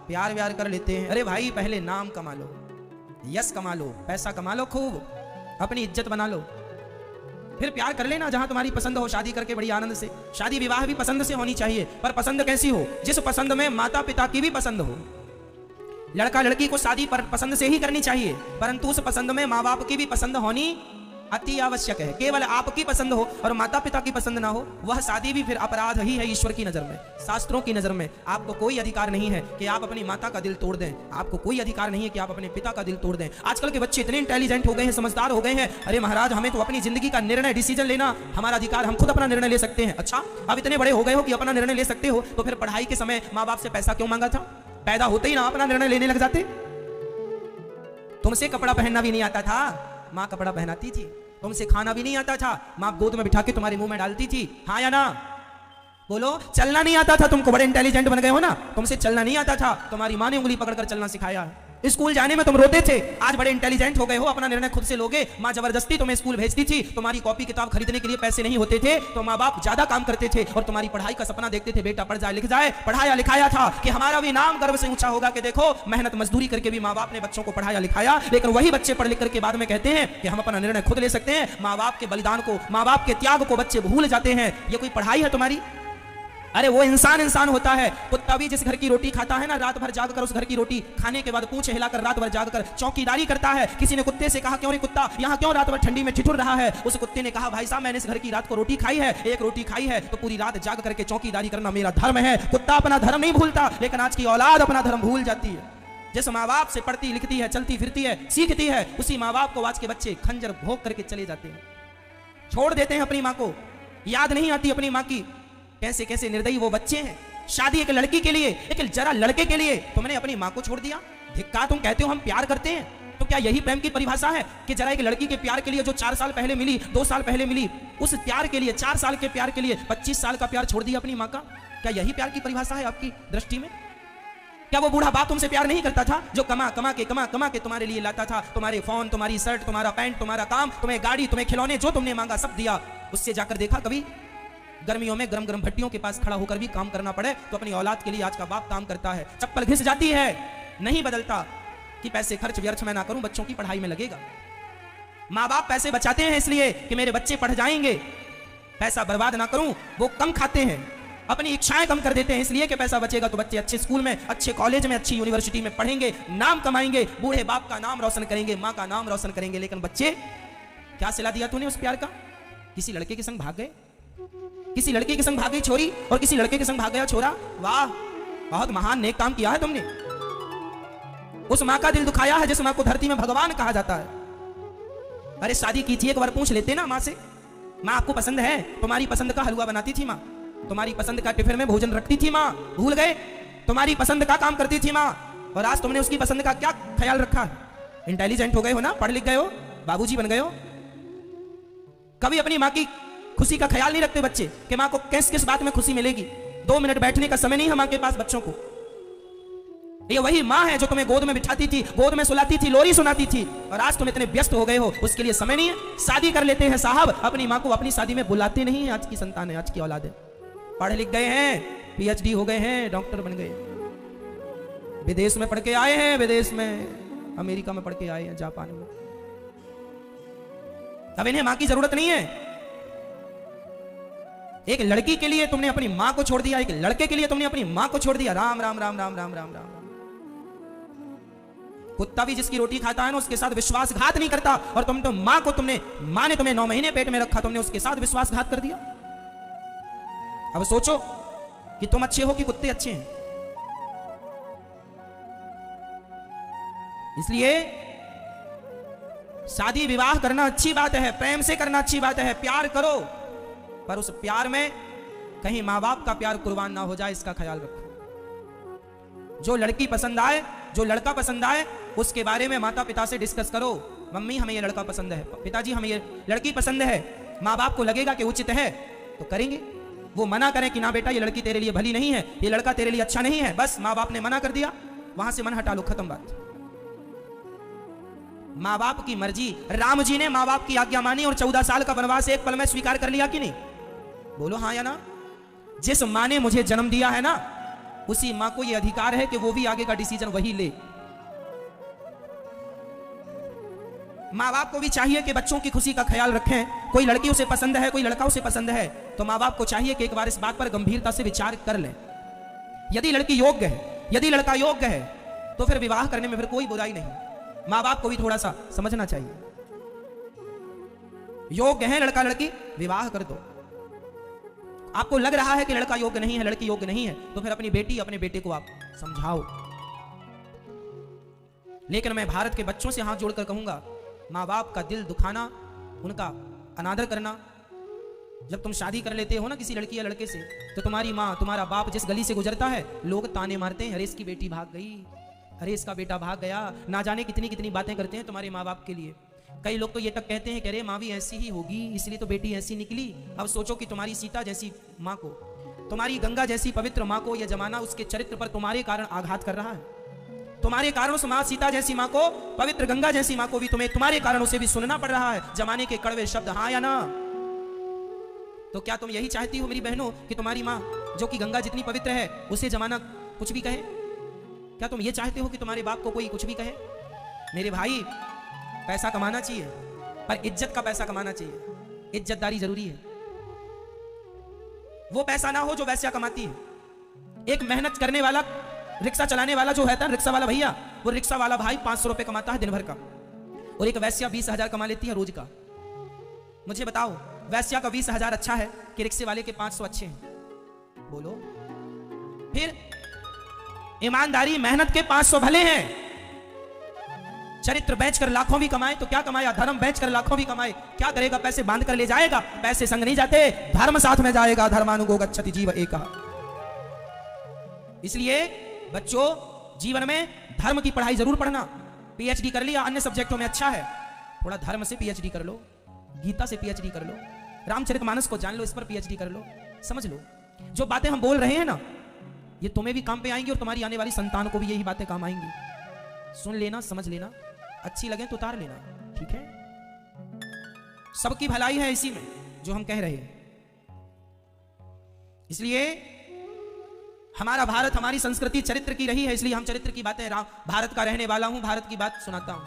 Speaker 1: प्यार व्यार कर लेते हैं। अरे भाई पहले नाम कमा लो, यश कमा लो, पैसा कमा लो, खूब अपनी इज्जत बना लो, फिर प्यार कर लेना जहां तुम्हारी पसंद हो, शादी करके बड़ी आनंद से। शादी विवाह भी पसंद से होनी चाहिए, पर पसंद कैसी हो? जिस पसंद में माता पिता की भी पसंद हो। लड़का लड़की को शादी पर पसंद से ही करनी चाहिए, परंतु उस पसंद में माँ बाप की भी पसंद होनी अति आवश्यक है। केवल आपकी पसंद हो और माता पिता की पसंद ना हो, वह शादी भी फिर अपराध ही है ईश्वर की नजर में, शास्त्रों की नजर में। आपको कोई अधिकार नहीं है कि आप अपनी माता का दिल तोड़ दें, आपको कोई अधिकार नहीं है कि आप अपने पिता का दिल तोड़ दें। आजकल के बच्चे इतने इंटेलिजेंट हो गए हैं, समझदार हो गए हैं, अरे महाराज हमें तो अपनी जिंदगी का निर्णय, डिसीजन लेना हमारा अधिकार, हम खुद अपना निर्णय ले सकते हैं। अच्छा, अब इतने बड़े हो गए हो कि अपना निर्णय ले सकते हो, तो फिर पढ़ाई के समय माँ बाप से पैसा क्यों मांगा था? पैदा होते ही ना अपना निर्णय लेने लग जाते। तुमसे कपड़ा पहनना भी नहीं आता था, माँ कपड़ा पहनाती थी। तुमसे खाना भी नहीं आता था, माँ गोद में बिठा के तुम्हारे मुंह में डालती थी। हाँ या ना? बोलो। चलना नहीं आता था, तुमको बड़े इंटेलिजेंट बन गए हो ना, तुमसे चलना नहीं आता था, तुम्हारी माँ ने उंगली पकड़कर चलना सिखाया। स्कूल जाने में तुम रोते थे, आज बड़े इंटेलिजेंट हो गए हो, अपना निर्णय खुद से लोगे। माँ जबरदस्ती तुम्हें स्कूल भेजती थी, तुम्हारी कॉपी किताब खरीदने के लिए पैसे नहीं होते थे, तो माँ बाप ज्यादा काम करते थे और तुम्हारी पढ़ाई का सपना देखते थे, बेटा पढ़ जाए लिख जाए। पढ़ाया लिखाया था कि हमारा भी नाम गर्व से ऊंचा होगा कि देखो मेहनत मजदूरी करके भी माँ बाप ने बच्चों को पढ़ाया लिखाया। लेकिन वही बच्चे पढ़ लिख करके बाद में कहते हैं कि हम अपना निर्णय खुद ले सकते हैं। माँ बाप के बलिदान को, माँ बाप के त्याग को बच्चे भूल जाते हैं। ये कोई पढ़ाई है तुम्हारी? अरे वो इंसान होता है। कुत्ता भी जिस घर की रोटी खाता है ना, रात भर जाग कर उस घर की रोटी खाने के बाद पूंछ हिलाकर रात भर जाग कर चौकीदारी करता है। किसी ने कुत्ते से कहा, क्यों रे कुत्ता यहाँ क्यों रात भर ठंडी में ठिठुर रहा है? उस कुत्ते ने कहा, भाई साहब मैंने इस घर की रात को रोटी खाई है, एक रोटी खाई है तो पूरी रात जाग करके चौकीदारी करना मेरा धर्म है। कुत्ता अपना धर्म नहीं भूलता, लेकिन आज की औलाद अपना धर्म भूल जाती है। जिस माँ बाप से पढ़ती लिखती है, चलती फिरती है, सीखती है, उसी माँ बाप को आज के बच्चे खंजर भोग करके चले जाते हैं, छोड़ देते हैं अपनी माँ को, याद नहीं आती अपनी माँ की। कैसे कैसे निर्दयी वो बच्चे हैं। शादी एक लड़की के लिए, एक जरा लड़के के लिए तुमने अपनी माँ को छोड़ दिया। धिक्कार, तुम कहते हो हम प्यार करते हैं, तो क्या यही प्रेम की परिभाषा है कि जरा एक लड़की के प्यार के लिए जो 4 साल पहले मिली, 2 साल पहले मिली, उस प्यार के लिए, 4 साल के प्यार के लिए 25 साल का प्यार छोड़ दिया अपनी माँ का? क्या यही प्यार की परिभाषा है आपकी दृष्टि में? क्या वो बूढ़ा बाप तुमसे प्यार नहीं करता था, जो कमा कमा के तुम्हारे लिए लाता था? तुम्हारे फोन, तुम्हारी शर्ट, तुम्हारा पैंट, तुम्हारा काम, तुम्हें गाड़ी, तुम्हें खिलौने, जो तुमने मांगा सब दिया। उससे जाकर देखा कभी? गर्मियों में गरम गरम भट्टियों के पास खड़ा होकर भी काम करना पड़े तो अपनी औलाद के लिए आज का बाप काम करता है। चप्पल घिस जाती है, नहीं बदलता कि पैसे खर्च व्यर्थ मैं ना करूं, बच्चों की पढ़ाई में लगेगा। माँ बाप पैसे बचाते हैं इसलिए कि मेरे बच्चे पढ़ जाएंगे, पैसा बर्बाद ना करूं। वो कम खाते हैं, अपनी इच्छाएं कम कर देते हैं इसलिए कि पैसा बचेगा तो बच्चे अच्छे स्कूल में, अच्छे कॉलेज में, अच्छी यूनिवर्सिटी में पढ़ेंगे, नाम कमाएंगे, बूढ़े बाप का नाम रोशन करेंगे, माँ का नाम रोशन करेंगे। लेकिन बच्चे, क्या सिला दिया तूने उस प्यार का? किसी लड़के के संग भाग गए, किसी लड़के के संग भाग गई छोरी और किसी लड़के के संग भाग गया छोरा। वाह, बहुत महान नेक काम किया है तुमने। उस माँ का दिल दुखाया है जिस माँ को धरती में भगवान कहा जाता है। अरे शादी की थी, एक बार पूछ लेते ना माँ से, माँ आपको पसंद है? तुम्हारी पसंद का हलवा बनाती थी माँ, तुम्हारी पसंद का टिफिन में भोजन रखती थी माँ, भूल गए? तुम्हारी पसंद का काम करती थी माँ, और आज तुमने उसकी पसंद का क्या ख्याल रखा? इंटेलिजेंट हो गए हो ना, पढ़ लिख गए हो, बाबूजी बन गए हो। कभी अपनी माँ की खुशी का ख्याल नहीं रखते बच्चे कि माँ को किस किस बात में खुशी मिलेगी। 2 मिनट बैठने का समय नहीं है माँ के पास बच्चों को। ये वही माँ है जो तुम्हें गोद में बिठाती थी, गोद में सुलाती थी, लोरी सुनाती थी, और आज तुम इतने व्यस्त हो गए हो, उसके लिए समय नहीं है। शादी कर लेते हैं साहब, अपनी माँ को अपनी शादी में बुलाते नहीं है। आज की संतान है, आज की औलाद है, पढ़ लिख गए हैं, PhD हो गए हैं, डॉक्टर बन गए, विदेश में पढ़ के आए हैं, विदेश में अमेरिका में पढ़ के आए हैं, जापान में। अब इन्हें माँ की जरूरत नहीं है। एक लड़की के लिए तुमने अपनी मां को छोड़ दिया, एक लड़के के लिए तुमने अपनी मां को छोड़ दिया। राम राम राम राम राम राम राम। कुत्ता भी जिसकी रोटी खाता है ना, उसके साथ विश्वासघात नहीं करता, और तुम तो मां को, मां ने तुम्हें 9 महीने पेट में रखा, तुमने उसके साथ विश्वासघात कर दिया। अब सोचो कि तुम अच्छे हो कि कुत्ते अच्छे हैं। इसलिए शादी विवाह करना अच्छी बात है, प्रेम से करना अच्छी बात है, प्यार करो, पर उस प्यार में कहीं माँ बाप का प्यार कुर्बान ना हो जाए, इसका ख्याल रखो। जो लड़की पसंद आए, जो लड़का पसंद आए, उसके बारे में माता पिता से डिस्कस करो। मम्मी हमें ये लड़का पसंद है, पिताजी हमें ये लड़की पसंद है। माँ बाप को लगेगा कि उचित है तो करेंगे। वो मना करें कि ना बेटा ये लड़की तेरे लिए भली नहीं है, ये लड़का तेरे लिए अच्छा नहीं है, बस माँ बाप ने मना कर दिया, वहां से मन हटा लो, खत्म बात। माँ बाप की मर्जी। राम जी ने माँ बाप की आज्ञा मानी और 14 साल का वनवास एक पल में स्वीकार कर लिया कि नहीं? बोलो हाँ या ना। जिस माँ ने मुझे जन्म दिया है ना, उसी माँ को यह अधिकार है कि वो भी आगे का डिसीजन वही ले। माँ बाप को भी चाहिए कि बच्चों की खुशी का ख्याल रखें। कोई लड़की उसे पसंद है, कोई लड़का उसे पसंद है, तो माँ बाप को चाहिए कि एक बार इस बात पर गंभीरता से विचार कर लें। यदि लड़की योग्य है, यदि लड़का योग्य है, तो फिर विवाह करने में फिर कोई बुराई नहीं। माँ बाप को भी थोड़ा सा समझना चाहिए। योग्य है लड़का लड़की, विवाह कर दो। आपको लग रहा है कि लड़का योग्य नहीं है, लड़की योग्य नहीं है, तो फिर अपनी बेटी अपने बेटे को आप समझाओ। लेकिन मैं भारत के बच्चों से हाथ जोड़कर कहूंगा, माँ बाप का दिल दुखाना, उनका अनादर करना। जब तुम शादी कर लेते हो ना किसी लड़की या लड़के से, तो तुम्हारी माँ तुम्हारा बाप जिस गली से गुजरता है, लोग ताने मारते हैं, अरे इसकी बेटी भाग गई, अरे इसका बेटा भाग गया, ना जाने कितनी कितनी बातें करते हैं तुम्हारे माँ बाप के लिए। कई लोग तो ये तक कहते हैं कि अरे माँ भी ऐसी ही होगी, इसलिए तो बेटी ऐसी निकली। अब सोचो कि तुम्हारी सीता जैसी माँ को, तुम्हारी गंगा जैसी पवित्र माँ को यह जमाना उसके चरित्र पर तुम्हारे कारण आघात कर रहा है। तुम्हारे कारण उस माँ सीता जैसी माँ को, पवित्र गंगा जैसी माँ को भी तुम्हें तुम्हारे कारण उसे भी सुनना पड़ रहा है जमाने के कड़वे शब्द, हाँ या ना? तो क्या तुम यही चाहती हो मेरी बहनों कि तुम्हारी माँ जो कि गंगा जितनी पवित्र है उसे जमाना कुछ भी कहे? क्या तुम ये चाहते हो कि तुम्हारे बाप को कोई कुछ भी कहे? मेरे भाई, पैसा कमाना चाहिए, पर इज्जत का पैसा कमाना चाहिए। इज्जतदारी जरूरी है। वो पैसा ना हो जो वैश्या कमाती है। एक मेहनत करने वाला रिक्शा चलाने वाला जो है था, रिक्शा वाला भैया, वो रिक्शा वाला भाई 500 रुपए कमाता है दिन भर का, और एक वैश्या 20,000 कमा लेती है रोज का। मुझे बताओ, वैश्या का 20,000 अच्छा है कि रिक्शे वाले के 500 अच्छे हैं? बोलो। फिर ईमानदारी मेहनत के 500 भले हैं। चरित्र बेचकर लाखों भी कमाए तो क्या कमाया? धर्म बेचकर लाखों भी कमाए, क्या करेगा? पैसे बांध कर ले जाएगा, पैसे संग नहीं जाते, धर्म साथ में जाएगा। धर्मानुगो गच्छति जीव एकः। इसलिए बच्चों, जीवन में धर्म की पढ़ाई जरूर पढ़ना। पीएचडी कर लिया अन्य सब्जेक्टों में, अच्छा है, थोड़ा धर्म से पीएचडी कर लो, गीता से पीएचडी कर लो, रामचरितमानस को जान लो, इस पर पीएचडी कर लो। समझ लो, जो बातें हम बोल रहे हैं ना, ये तुम्हें भी काम पे आएंगी और तुम्हारी आने वाली संतान को भी यही बातें काम आएंगी। सुन लेना, समझ लेना, अच्छी लगे तो उतार लेना, ठीक है? सबकी भलाई है इसी में जो हम कह रहे हैं। इसलिए हमारा भारत, हमारी संस्कृति चरित्र की रही है, इसलिए हम चरित्र की बातें, भारत का रहने वाला हूं, भारत की बात सुनाता हूं।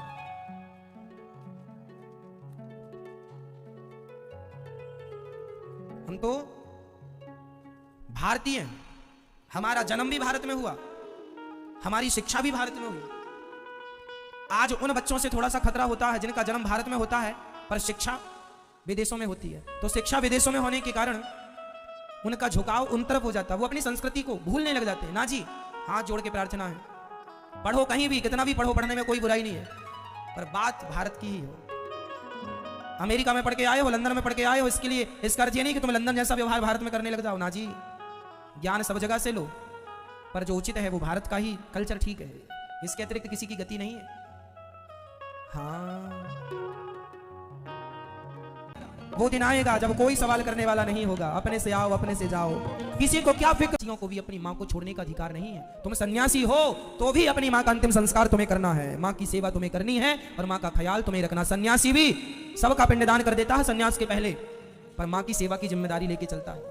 Speaker 1: हम तो भारतीय हैं, हमारा जन्म भी भारत में हुआ, हमारी शिक्षा भी भारत में हुई। आज उन बच्चों से थोड़ा सा खतरा होता है जिनका जन्म भारत में होता है पर शिक्षा विदेशों में होती है। तो शिक्षा विदेशों में होने के कारण उनका झुकाव उन तरफ हो जाता है, वो अपनी संस्कृति को भूलने लग जाते हैं। ना जी, हाथ जोड़ के प्रार्थना है, पढ़ो कहीं भी, कितना भी पढ़ो, पढ़ने में कोई बुराई नहीं है, पर बात भारत की ही हो। अमेरिका में पढ़ के आए हो, लंदन में पढ़ के आए हो, इसके लिए इसका अर्थ ये नहीं कि तुम लंदन जैसा व्यवहार भारत में करने लग जाओ। ना जी, ज्ञान सब जगह से लो, पर जो उचित है वो भारत का ही कल्चर ठीक है, इसके अतिरिक्त किसी की गति नहीं है। हाँ, वो दिन आएगा जब कोई सवाल करने वाला नहीं होगा। अपने से आओ, अपने से जाओ, किसी को क्या फिक्र। किसी को भी अपनी माँ को छोड़ने का अधिकार नहीं है। तुम सन्यासी हो तो भी अपनी माँ का अंतिम संस्कार तुम्हें करना है, माँ की सेवा तुम्हें करनी है और माँ का ख्याल तुम्हें रखना। सन्यासी भी सबका पिंडदान कर देता है सन्यास के पहले, पर माँ की सेवा की जिम्मेदारी लेके चलता है।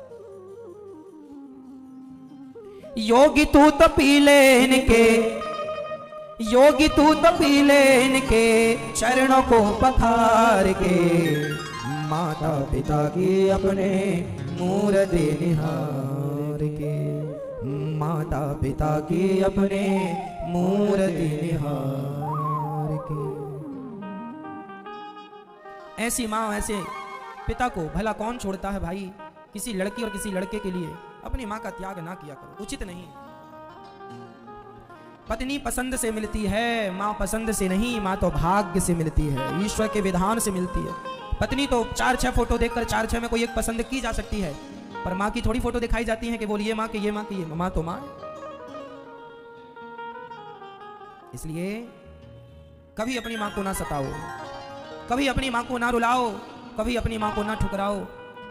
Speaker 1: योगी तू तो पी लेन के, योगी तू तो पी लेन के, चरणों को पखार के, माता पिता की अपने मूर्ति निहार के, माता पिता की अपने मूर्ति निहार के। ऐसी माँ, ऐसे पिता को भला कौन छोड़ता है भाई? किसी लड़की और किसी लड़के के लिए अपनी माँ का त्याग ना किया करो, उचित नहीं। पत्नी पसंद से मिलती है, माँ पसंद से नहीं। माँ तो भाग्य से मिलती है, ईश्वर के विधान से मिलती है। पत्नी तो 4-6 फोटो देखकर 4-6 में कोई एक पसंद की जा सकती है, पर माँ की थोड़ी फोटो दिखाई जाती है कि बोल ये माँ की, ये माँ की, ये माँ तो माँ। इसलिए कभी अपनी माँ को ना सताओ, कभी अपनी माँ को ना रुलाओ, कभी अपनी माँ को ना ठुकराओ।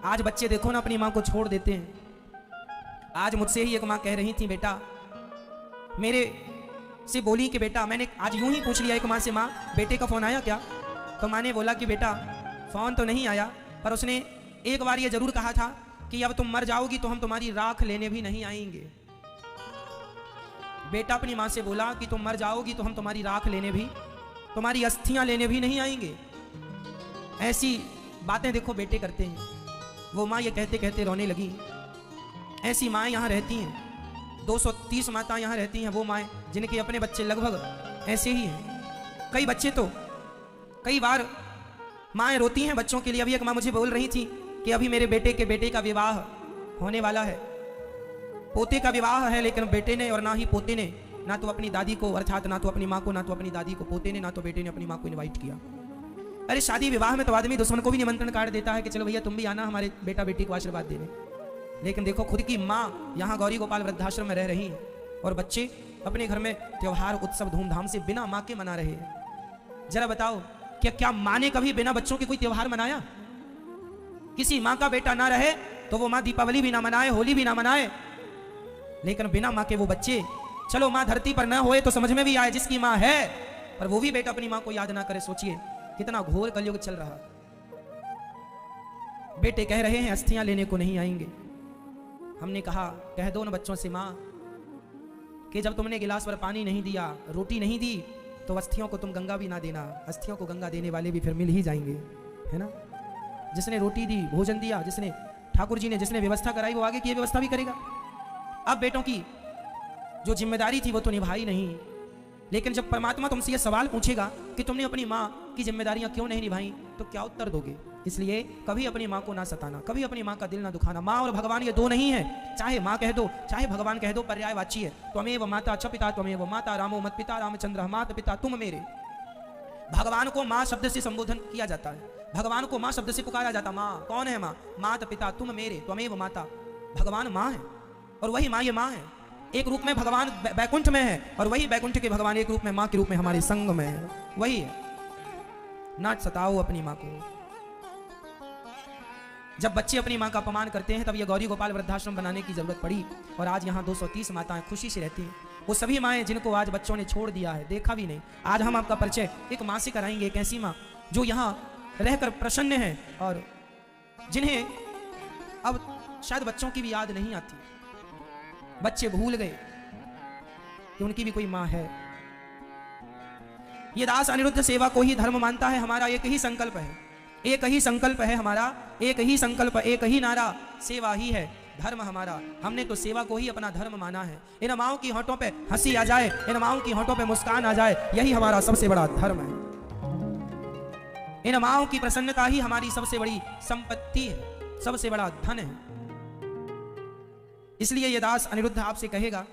Speaker 1: आज बच्चे देखो ना अपनी माँ को छोड़ देते हैं। आज मुझसे ही एक माँ कह रही थी, बेटा मेरे से बोली कि बेटा, मैंने आज यूं ही पूछ लिया एक माँ से, माँ बेटे का फोन आया क्या? तो माँ ने बोला कि बेटा फोन तो नहीं आया, पर उसने एक बार ये जरूर कहा था कि अब तुम मर जाओगी तो हम तुम्हारी राख लेने भी नहीं आएंगे। बेटा अपनी माँ से बोला कि तुम मर जाओगी तो हम तुम्हारी राख लेने भी, तुम्हारी अस्थियां लेने भी नहीं आएंगे। ऐसी बातें देखो बेटे करते हैं। वो माँ ये कहते कहते रोने लगी। ऐसी माँ यहाँ रहती हैं, 230 माता यहाँ रहती हैं, वो माएँ जिनके अपने बच्चे लगभग ऐसे ही हैं। कई बच्चे तो कई बार माएँ रोती हैं बच्चों के लिए। अभी एक माँ मुझे बोल रही थी कि अभी मेरे बेटे का विवाह होने वाला है, पोते का विवाह है, लेकिन बेटे ने और ना ही पोते ने, ना तो अपनी दादी को अर्थात ना तो अपनी माँ को, ना तो अपनी दादी को पोते ने, ना तो बेटे ने अपनी माँ को इनवाइट किया। अरे शादी विवाह में तो आदमी दुश्मन को भी निमंत्रण कार्ड देता है कि चलो भैया तुम भी आना हमारे बेटा बेटी को आशीर्वाद देने। लेकिन देखो खुद की माँ यहाँ गौरी गोपाल वृद्धाश्रम में रह रही है और बच्चे अपने घर में त्योहार उत्सव धूमधाम से बिना माँ के मना रहे हैं। जरा बताओ क्या माँ ने कभी बिना बच्चों के कोई त्योहार मनाया? किसी माँ का बेटा ना रहे तो वो माँ दीपावली भी ना मनाए, होली भी ना मनाए, लेकिन बिना माँ के वो बच्चे, चलो माँ धरती पर ना होए तो समझ में भी आए जिसकी माँ है, पर वो भी बेटा अपनी माँ को याद ना करे। सोचिए कितना घोर कलयुग चल रहा। बेटे कह रहे हैं अस्थियां लेने को नहीं आएंगे। हमने कहा कह दो न बच्चों से माँ कि जब तुमने गिलास पर पानी नहीं दिया, रोटी नहीं दी, तो अस्थियों को तुम गंगा भी ना देना। अस्थियों को गंगा देने वाले भी फिर मिल ही जाएंगे, है ना। जिसने रोटी दी, भोजन दिया, जिसने ठाकुर जी ने जिसने व्यवस्था कराई, वो आगे की व्यवस्था भी करेगा। अब बेटों की जो जिम्मेदारी थी वो तो निभाई नहीं, लेकिन जब परमात्मा तुमसे ये सवाल पूछेगा कि तुमने अपनी माँ की जिम्मेदारियां क्यों नहीं निभाई, तो क्या उत्तर दोगे? इसलिए कभी अपनी माँ को ना सताना, कभी अपनी माँ का दिल ना दुखाना। माँ और भगवान ये दो नहीं है, चाहे माँ कह दो चाहे भगवान कह दो, पर्यायवाची है। त्वमेव माता च पिता त्वमेव माता रामो मत पिता रामचंद्र मात पिता तुम मेरे। भगवान को माँ शब्द से संबोधन किया जाता है, भगवान को माँ शब्द से पुकारा जाता। माँ कौन है? माँ मात पिता तुम मेरे, त्वमेव माता। भगवान माँ है और वही माँ ये माँ है। एक रूप में भगवान बैकुंठ में है और वही बैकुंठ के भगवान एक रूप में माँ के रूप में हमारे संग में है, वही है। ना सताओ अपनी माँ को। जब बच्चे अपनी माँ का अपमान करते हैं तब ये गौरी गोपाल वृद्धाश्रम बनाने की जरूरत पड़ी और आज यहाँ 230 माताएं खुशी से रहती हैं। वो सभी माएँ जिनको आज बच्चों ने छोड़ दिया है, देखा भी नहीं। आज हम आपका परिचय एक माँ से कराएंगे, एक ऐसी माँ जो यहाँ रहकर प्रसन्न है और जिन्हें अब शायद बच्चों की भी याद नहीं आती। बच्चे भूल गए कि उनकी भी कोई माँ है। ये दास अनिरुद्ध सेवा को ही धर्म मानता है। हमारा एक ही संकल्प है, एक ही संकल्प है हमारा, एक ही संकल्प, एक ही नारा, सेवा ही है धर्म हमारा। हमने तो सेवा को ही अपना धर्म माना है। इन माओं की होठों पे हंसी आ जाए, इन माओं की होठों पे मुस्कान आ जाए, यही हमारा सबसे बड़ा धर्म है। इन माओं की प्रसन्नता ही हमारी सबसे बड़ी संपत्ति है, सबसे बड़ा धन है। इसलिए ये दास अनिरुद्ध आपसे कहेगा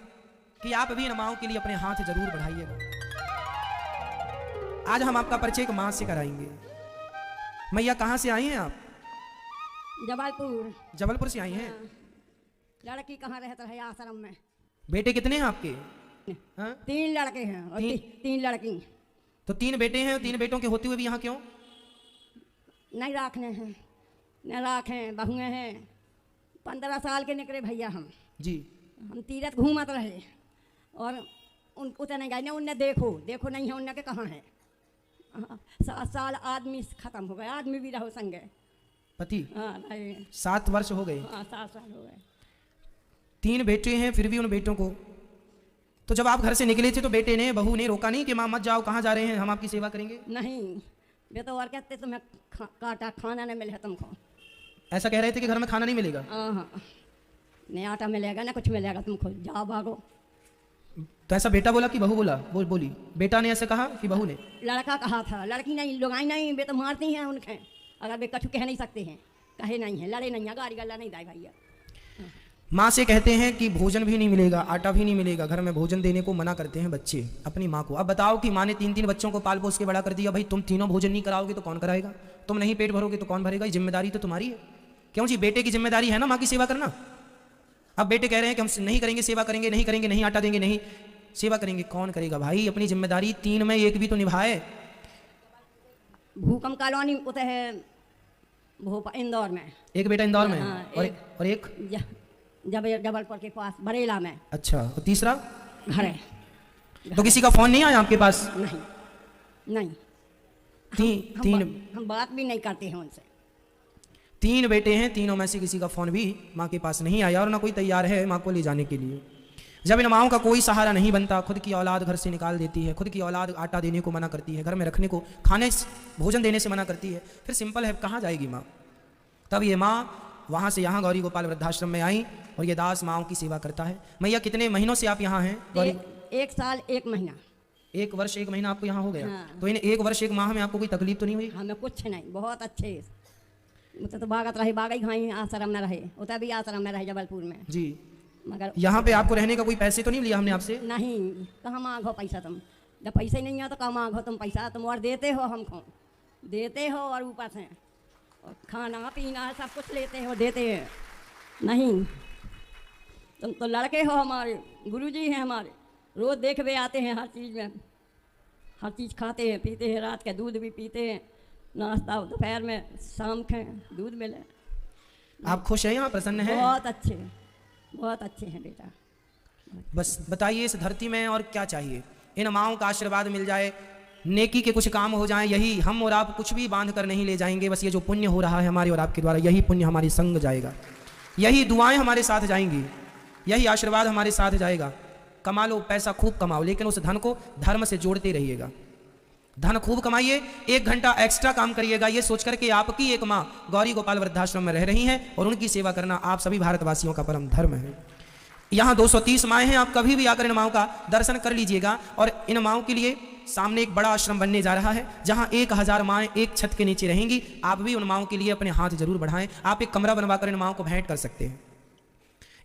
Speaker 1: कि आप भी इन माओं के लिए अपने हाथ जरूर बढ़ाइएगा। आज हम आपका परिचय एक मां से कराएंगे। मैया कहां से आई हैं आप?
Speaker 3: जबलपुर।
Speaker 1: जबलपुर से आई हैं।
Speaker 3: लड़की कहाँ रहता है? आश्रम में।
Speaker 1: बेटे कितने हैं आपके?
Speaker 3: 3 लड़के हैं और 3 लड़की।
Speaker 1: तो 3 बेटे हैं और 3 बेटों के होते हुए भी यहाँ क्यों
Speaker 3: नहीं रखने हैं? न राखें, बहुएं हैं। 15 साल के निकले भैया हम
Speaker 1: जी।
Speaker 3: हम तीरथ घूमत रहे और उतने नहीं गए ना। उनने देखो नहीं है, उनने के कहाँ है। 7 साल आदमी खत्म हो गए, आदमी भी रहो संगे
Speaker 1: पति।
Speaker 3: हाँ नहीं।
Speaker 1: 7 वर्ष हो गए।
Speaker 3: हाँ 7 साल हो गए।
Speaker 1: 3 बेटे हैं, फिर भी उन बेटों को, तो जब आप घर से निकले थे तो बेटे ने बहू ने रोका नहीं कि माँ मत जाओ, कहाँ जा रहे हैं, हम आपकी सेवा करेंगे?
Speaker 3: नहीं, वे तो और कहते तुम्हें काटा खाना नहीं मिले तुमको।
Speaker 1: ऐसा कह रहे थे कि घर में खाना नहीं मिलेगा?
Speaker 3: हाँ, नहीं आटा मिलेगा ना कुछ मिलेगा तुमको, जाओ भागो।
Speaker 1: तो ऐसा बेटा बोला कि बहू बोला? बोली बेटा ने ऐसे कहा कि बहू ने?
Speaker 3: लड़का कहा था, लड़की नहीं। लुगाई नहीं, वे तो मारती हैं उनके। अगर वे कछु कह नहीं सकते हैं, कहे नहीं है, लड़े नहीं है, गाड़ी गल्ला नहीं दाए भैया।
Speaker 1: माँ से कहते हैं कि भोजन भी नहीं मिलेगा, आटा भी नहीं मिलेगा, घर में भोजन देने को मना करते हैं बच्चे अपनी माँ को। अब बताओ कि माँ ने 3 बच्चों को पाल पोस के बड़ा कर दिया, भाई तुम तीनों भोजन नहीं कराओगे तो कौन कराएगा? तुम नहीं पेट भरोगे तो कौन भरेगा? ये जिम्मेदारी तो तुम्हारी है। क्यों जी? बेटे की जिम्मेदारी है ना माँ की सेवा करना। अब बेटे कह रहे हैं कि हम नहीं करेंगे, सेवा करेंगे, नहीं करेंगे, नहीं आटा देंगे, नहीं सेवा करेंगे। कौन करेगा भाई? अपनी जिम्मेदारी 3 में 1 भी तो निभाए।
Speaker 3: भूकंप कॉलोनी उते है इंदौर में।
Speaker 1: एक बेटा इंदौर में
Speaker 3: हाँ,
Speaker 1: और एक
Speaker 3: जबलपुर के पास बरेला में।
Speaker 1: अच्छा, और तीसरा
Speaker 3: घर है।
Speaker 1: तो किसी का फोन नहीं आया आपके पास?
Speaker 3: नहीं। हम बात भी नहीं करते हैं उनसे।
Speaker 1: 3 बेटे हैं, तीनों में से किसी का फोन भी माँ के पास नहीं आया और ना कोई तैयार है माँ को ले जाने के लिए। जब इन माओं का कोई सहारा नहीं बनता, खुद की औलाद घर से निकाल देती है, खुद की औलाद आटा देने को मना करती है, घर में रखने को, खाने भोजन देने से मना करती है, फिर सिंपल है कहाँ जाएगी माँ? तब ये माँ वहाँ से यहाँ गौरी गोपाल वृद्धाश्रम में आई और ये दास माओं की सेवा करता है। मैया कितने महीनों से आप यहाँ हैं?
Speaker 3: 1 साल 1 महीना।
Speaker 1: 1 वर्ष 1 महीना आपको यहाँ हो गया।
Speaker 3: हाँ।
Speaker 1: तो इन 1 वर्ष 1 माह में आपको कोई तकलीफ तो नहीं हुई?
Speaker 3: हमें कुछ नहीं, बहुत अच्छे। तो भागत रहे, बागई घाई आश्रम में रहे, उतर भी आश्रम में रहे जबलपुर में।
Speaker 1: जी।
Speaker 3: मगर
Speaker 1: यहाँ पे आपको रहने का कोई पैसे तो नहीं लिया हमने आपसे?
Speaker 3: नहीं, कहाँ मांगो पैसा तुम, जब पैसे नहीं है तो कहाँ मांगो तुम पैसा, तुम और देते हो हमको, देते हो और ऊपर से और खाना पीना सब कुछ लेते हो, देते हैं नहीं। तुम तो लड़के हो हमारे, गुरुजी हैं हमारे, रोज़ देखवे आते हैं हर चीज़ में, हर चीज़ खाते हैं पीते हैं, रात के दूध भी पीते हैं, नाश्ता दोपहर में शाम के दूध मिले।
Speaker 1: आप खुश हैं यहाँ, प्रसन्न हैं?
Speaker 3: बहुत अच्छे हैं बेटा।
Speaker 1: बस बताइए इस धरती में और क्या चाहिए? इन माओं का आशीर्वाद मिल जाए, नेकी के कुछ काम हो जाएं, यही हम और आप कुछ भी बांध कर नहीं ले जाएंगे। बस ये जो पुण्य हो रहा है हमारे और आपके द्वारा, यही पुण्य हमारे संग जाएगा, यही दुआएं हमारे साथ जाएंगी, यही आशीर्वाद हमारे साथ जाएगा। कमा लो, पैसा खूब कमाओ, लेकिन उस धन को धर्म से जोड़ते रहिएगा। धन खूब कमाइए, 1 घंटा एक्स्ट्रा काम करिएगा, ये सोचकर कि आपकी एक माँ गौरी गोपाल वृद्धाश्रम में रह रही हैं और उनकी सेवा करना आप सभी भारतवासियों का परम धर्म है। यहाँ 230 माएँ हैं, आप कभी भी आकर इन माओं का दर्शन कर लीजिएगा। और इन माओं के लिए सामने एक बड़ा आश्रम बनने जा रहा है, जहाँ 1000 माएँ एक छत के नीचे रहेंगी। आप भी उन माओं के लिए अपने हाथ जरूर बढ़ाएं। आप एक कमरा बनवाकर इन माओं को भेंट कर सकते हैं,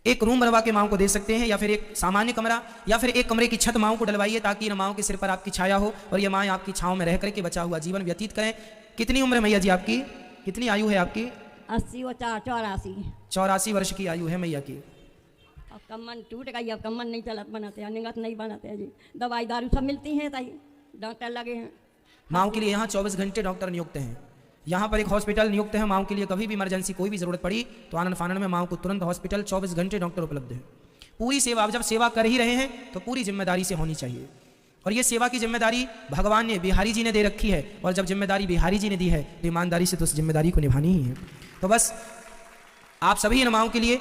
Speaker 1: एक रूम बनवा के माओं को दे सकते हैं, या फिर एक सामान्य कमरा, या फिर एक कमरे की छत माओं को डलवाइए, ताकि इन माओं के सिर पर आपकी छाया हो और ये माएँ आपकी छाँव में रह करके बचा हुआ जीवन व्यतीत करें। कितनी उम्र है मैया जी आपकी? कितनी आयु है आपकी?
Speaker 3: 80 और 84।
Speaker 1: 84 वर्ष की आयु है मैया की।
Speaker 3: अब कमन टूट गई, अब कमन नहीं चलत बनाते हैं, निगत नहीं बनाते हैं जी, दवाई दारू सब मिलती हैं, ताई डॉक्टर लगे हैं।
Speaker 1: माओं के लिए यहाँ 24 घंटे डॉक्टर नियुक्त हैं। यहाँ पर एक हॉस्पिटल नियुक्त है माओं के लिए, कभी भी इमरजेंसी कोई भी जरूरत पड़ी तो आनंद फानन में माओं को तुरंत हॉस्पिटल 24 घंटे डॉक्टर उपलब्ध है। पूरी सेवा, अब जब सेवा कर ही रहे हैं तो पूरी जिम्मेदारी से होनी चाहिए। और ये सेवा की जिम्मेदारी भगवान ने, बिहारी जी ने दे रखी है, और जब जिम्मेदारी बिहारी जी ने दी है तो ईमानदारी से तो उस जिम्मेदारी को निभानी ही है। तो बस आप सभी इन माओं के लिए,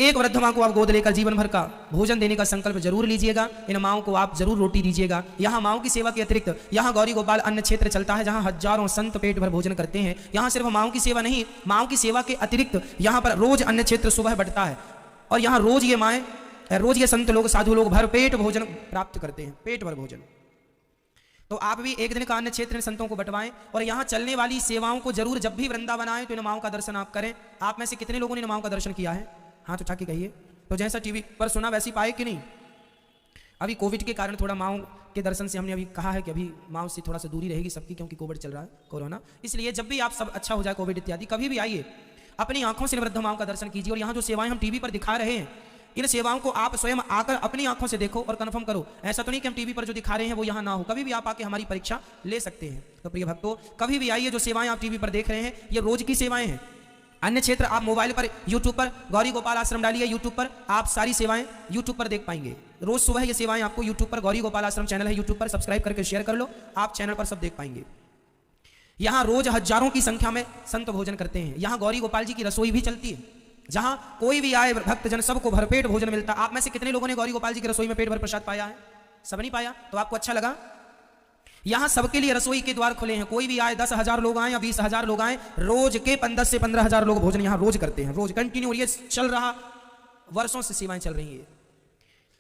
Speaker 1: एक वृद्ध माँ को आप गोद लेकर जीवन भर का भोजन देने का संकल्प जरूर लीजिएगा। इन माओं को आप जरूर रोटी दीजिएगा। यहाँ माओं की सेवा के अतिरिक्त यहाँ गौरी गोपाल अन्न क्षेत्र चलता है, जहाँ हजारों संत पेट भर भोजन करते हैं। यहाँ सिर्फ माओं की सेवा नहीं, माओं की सेवा के अतिरिक्त यहाँ पर रोज अन्न क्षेत्र सुबह बढ़ता है, और यहाँ रोज ये माएँ, रोज ये संत लोग, साधु लोग भर पेट भोजन प्राप्त करते हैं, पेट भर भोजन। तो आप भी एक दिन का अन्न क्षेत्र संतों को बंटवाएं, और यहाँ चलने वाली सेवाओं को जरूर जब भी वृंदावन आए तो इन माओं का दर्शन आप करें। आप में से कितने लोगों ने इन माओं का दर्शन किया है? हाथ उठा के कहिए। तो जैसा टीवी पर सुना वैसी पाए कि नहीं? अभी कोविड के कारण थोड़ा माओं के दर्शन से हमने अभी कहा है कि अभी माओं से थोड़ा सा दूरी रहेगी सबकी, क्योंकि कोविड चल रहा है, कोरोना। इसलिए जब भी आप सब अच्छा हो जाए, कोविड इत्यादि, कभी भी आइए, अपनी आंखों से वृद्ध माओं का दर्शन कीजिए। और यहाँ जो सेवाएं हम टीवी पर दिखा रहे हैं, इन सेवाओं को आप स्वयं आकर अपनी आंखों से देखो और कंफर्म करो। ऐसा तो नहीं कि हम टीवी पर जो दिखा रहे हैं वो यहाँ ना हो, कभी भी आप आके हमारी परीक्षा ले सकते हैं। तो प्रिय भक्तों, कभी भी आइए। जो सेवाएं आप टीवी पर देख रहे हैं ये रोज की सेवाएं हैं। अन्य क्षेत्र आप मोबाइल पर, यूट्यूब पर गौरी गोपाल आश्रम डालिए, यूट्यूब पर आप सारी सेवाएं यूट्यूब पर देख पाएंगे। रोज सुबह ये सेवाएं आपको यूट्यूब पर, गौरी गोपाल आश्रम चैनल है यूट्यूब पर, सब्सक्राइब करके शेयर कर लो, आप चैनल पर सब देख पाएंगे। यहाँ रोज हजारों की संख्या में संत भोजन करते हैं। यहाँ गौरी गोपाल जी की रसोई भी चलती है, जहां कोई भी आए भक्तजन सबको भरपेट भोजन मिलता। आप में से कितने लोगों ने गौरी गोपाल जी की रसोई में पेट भर प्रसाद पाया है? सब नहीं पाया? तो आपको अच्छा लगा? यहां सबके लिए रसोई के द्वार खुले हैं। कोई भी आए, 10,000 लोग आए या 20,000 लोग आए, रोज के 10 से 15,000 लोग भोजन यहां रोज करते हैं, रोज कंटिन्यू। ये चल रहा, वर्षों से सेवाएं चल रही है।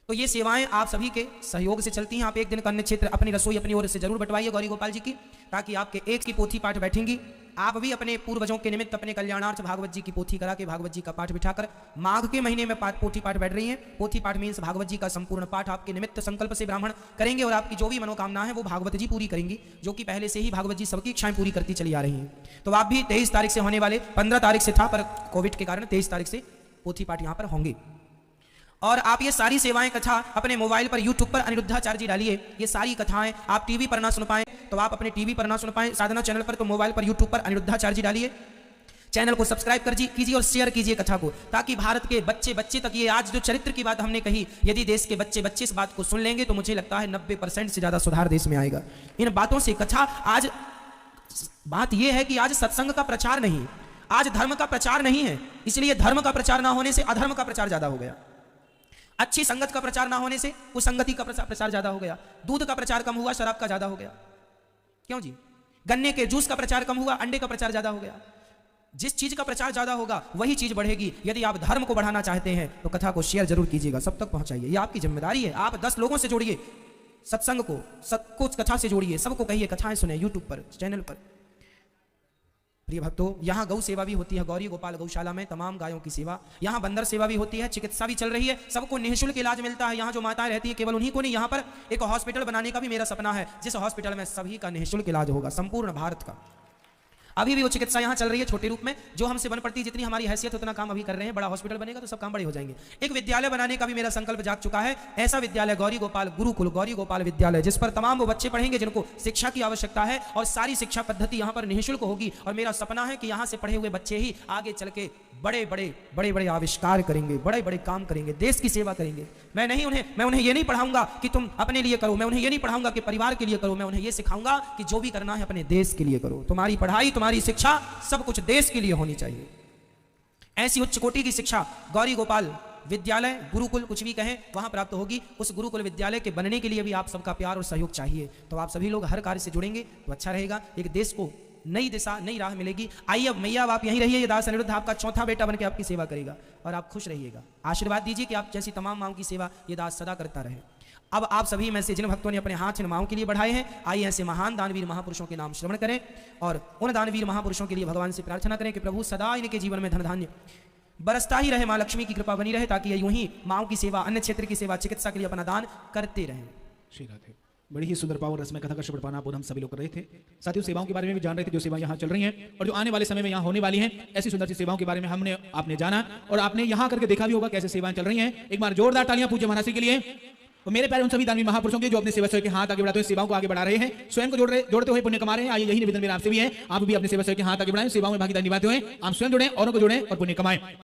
Speaker 1: तो ये सेवाएं आप सभी के सहयोग से चलती हैं। आप एक दिन का अन्य क्षेत्र अपनी रसोई अपनी ओर से जरूर बंटवाइए गौरी गोपाल जी की, ताकि आपके एक की पोथी पाठ बैठेंगी। आप भी अपने पूर्वजों के निमित्त अपने कल्याणार्थ भागवत जी की पोथी करा के भागवत जी का पाठ बिठाकर, माघ के महीने में पोथी पाठ बैठ रही हैं। पोथी पाठ मीन्स भागवत जी का संपूर्ण पाठ आपके निमित्त संकल्प से ब्राह्मण करेंगे, और आपकी जो भी मनोकामना है वो भागवत जी पूरी करेंगी, जो कि पहले से ही भागवत जी सबकी इच्छाएं पूरी करती चली आ रही हैं। तो आप भी 23 तारीख से होने वाले, 15 तारीख से था पर कोविड के कारण 23 तारीख से पोथी पाठ यहाँ पर होंगे। और आप ये सारी सेवाएं कथा अपने मोबाइल पर यूट्यूब पर अनिरुद्धाचार्य जी डालिए। ये सारी कथाएं आप टीवी पर ना सुन पाएं तो आप अपने टीवी पर ना सुन पाएं साधना चैनल पर, तो मोबाइल पर यूट्यूब पर अनिरुद्धाचार्य जी डालिए। चैनल को सब्सक्राइब कीजिए और शेयर कीजिए कथा को, ताकि भारत के बच्चे बच्चे तक ये आज जो चरित्र की बात हमने कही, यदि देश के बच्चे बच्चे इस बात को सुन लेंगे तो मुझे लगता है 90% से ज्यादा सुधार देश में आएगा। इन बातों से कथा, आज बात यह है कि आज सत्संग का प्रचार नहीं, आज धर्म का प्रचार नहीं है, इसलिए धर्म का प्रचार ना होने से अधर्म का प्रचार ज्यादा हो गया। अच्छी संगत का प्रचार ना होने से कुसंगति का प्रचार ज्यादा हो गया। दूध का प्रचार कम हुआ, शराब का ज्यादा हो गया। क्यों जी? गन्ने के जूस का प्रचार कम हुआ, अंडे का प्रचार ज्यादा हो गया। जिस चीज का प्रचार ज्यादा होगा वही चीज बढ़ेगी। यदि आप धर्म को बढ़ाना चाहते हैं तो कथा को शेयर जरूर कीजिएगा, सब तक पहुंचाइए, ये आपकी जिम्मेदारी है। आप 10 लोगों से जोड़िए, सत्संग को सबको कथा से जोड़िए, सबको कहिए कथाएं सुने यूट्यूब पर, चैनल पर। प्रिय भक्तों, यहाँ गौ सेवा भी होती है, गौरी गोपाल गौशाला में तमाम गायों की सेवा, यहाँ बंदर सेवा भी होती है, चिकित्सा भी चल रही है, सबको निःशुल्क इलाज मिलता है। यहाँ जो माताएं रहती है केवल उन्हीं को नहीं, यहाँ पर एक हॉस्पिटल बनाने का भी मेरा सपना है, जिस हॉस्पिटल में सभी का निःशुल्क इलाज होगा, संपूर्ण भारत का। अभी भी वो चिकित्सा यहाँ चल रही है छोटे रूप में, जो हमसे बन पड़ती है, जितनी हमारी हैसियत उतना काम अभी कर रहे हैं। बड़ा हॉस्पिटल बनेगा तो सब काम बड़े हो जाएंगे। एक विद्यालय बनाने का भी मेरा संकल्प जाग चुका है, ऐसा विद्यालय गौरी गोपाल गुरुकुल, गौरी गोपाल विद्यालय, जिस पर तमाम वो बच्चे पढ़ेंगे जिनको शिक्षा की आवश्यकता है, और सारी शिक्षा पद्धति यहाँ पर निःशुल्क होगी। और मेरा सपना है कि यहाँ से पढ़े हुए बच्चे ही आगे चल के बड़े बड़े आविष्कार करेंगे, बड़े बड़े काम करेंगे, देश की सेवा करेंगे। मैं उन्हें ये नहीं पढ़ाऊंगा कि तुम अपने लिए करो, मैं उन्हें ये नहीं पढ़ाऊंगा कि परिवार के लिए करो, मैं उन्हें ये सिखाऊंगा कि जो भी करना है अपने देश के लिए करो। तुम्हारी पढ़ाई, तुम्हारी शिक्षा सब कुछ देश के लिए होनी चाहिए। ऐसी उच्च कोटि की शिक्षा गौरी गोपाल विद्यालय, गुरुकुल, कुछ भी कहें, वहां प्राप्त होगी। उस गुरुकुल विद्यालय के बनने के लिए भी आप सबका प्यार और सहयोग चाहिए। तो आप सभी लोग हर कार्य से जुड़ेंगे तो अच्छा रहेगा, एक देश को नई दिशा, नई राह मिलेगी। आइए अब मैया, अब आप यहीं रहिए, ये दास अनिरुद्ध आपका चौथा बेटा बनकर आपकी सेवा करेगा और आप खुश रहिएगा। आशीर्वाद दीजिए कि आप जैसी तमाम माँओं की सेवा ये दास सदा करता रहे। अब आप सभी में से जिन भक्तों ने अपने हाथ इन माँओं के लिए बढ़ाए हैं, आइए ऐसे महान दानवीर महापुरुषों के नाम श्रवण करें और उन दानवीर महापुरुषों के लिए भगवान से प्रार्थना करें कि प्रभु सदा इनके जीवन में धन धान्य बरसता ही रहे, माँ लक्ष्मी की कृपा बनी रहे, ताकि ये यूं ही माँओं की सेवा, अन्य क्षेत्र की सेवा, चिकित्सा के लिए अपना दान करते रहें।
Speaker 4: श्री राधे। बड़ी ही सुंदर पावन रस में कथा का श्रवण पाना हम सभी लोग कर रहे थे। साथियों, सेवाओं के बारे में भी जान रहे थे, जो सेवाएं यहाँ चल रही हैं और जो आने वाले समय में यहाँ होने वाली हैं। ऐसी सुंदर सी सेवाओं के बारे में आपने जाना और आपने यहाँ करके देखा भी होगा कैसे सेवाएं चल रही हैं। एक बार जोरदार तालियां पूज्य महाराज के लिए। तो मेरे प्यारे उन सभी दानवीर महापुरुषों के जो अपने सेवा के हाथ आगे बढ़ाते हुए सेवाओं को आगे बढ़ा रहे हैं, स्वयं को जोड़ते हुए पुण्य कमा रहे हैं। आइए यही निवेदन मेरा आपसे भी है, आप भी अपने सेवा के हाथ आगे बढ़ाएं, सेवाओं में भागीदारी निभाते हुए आप स्वयं जुड़ें, औरों को जोड़ें और पुण्य कमाएं।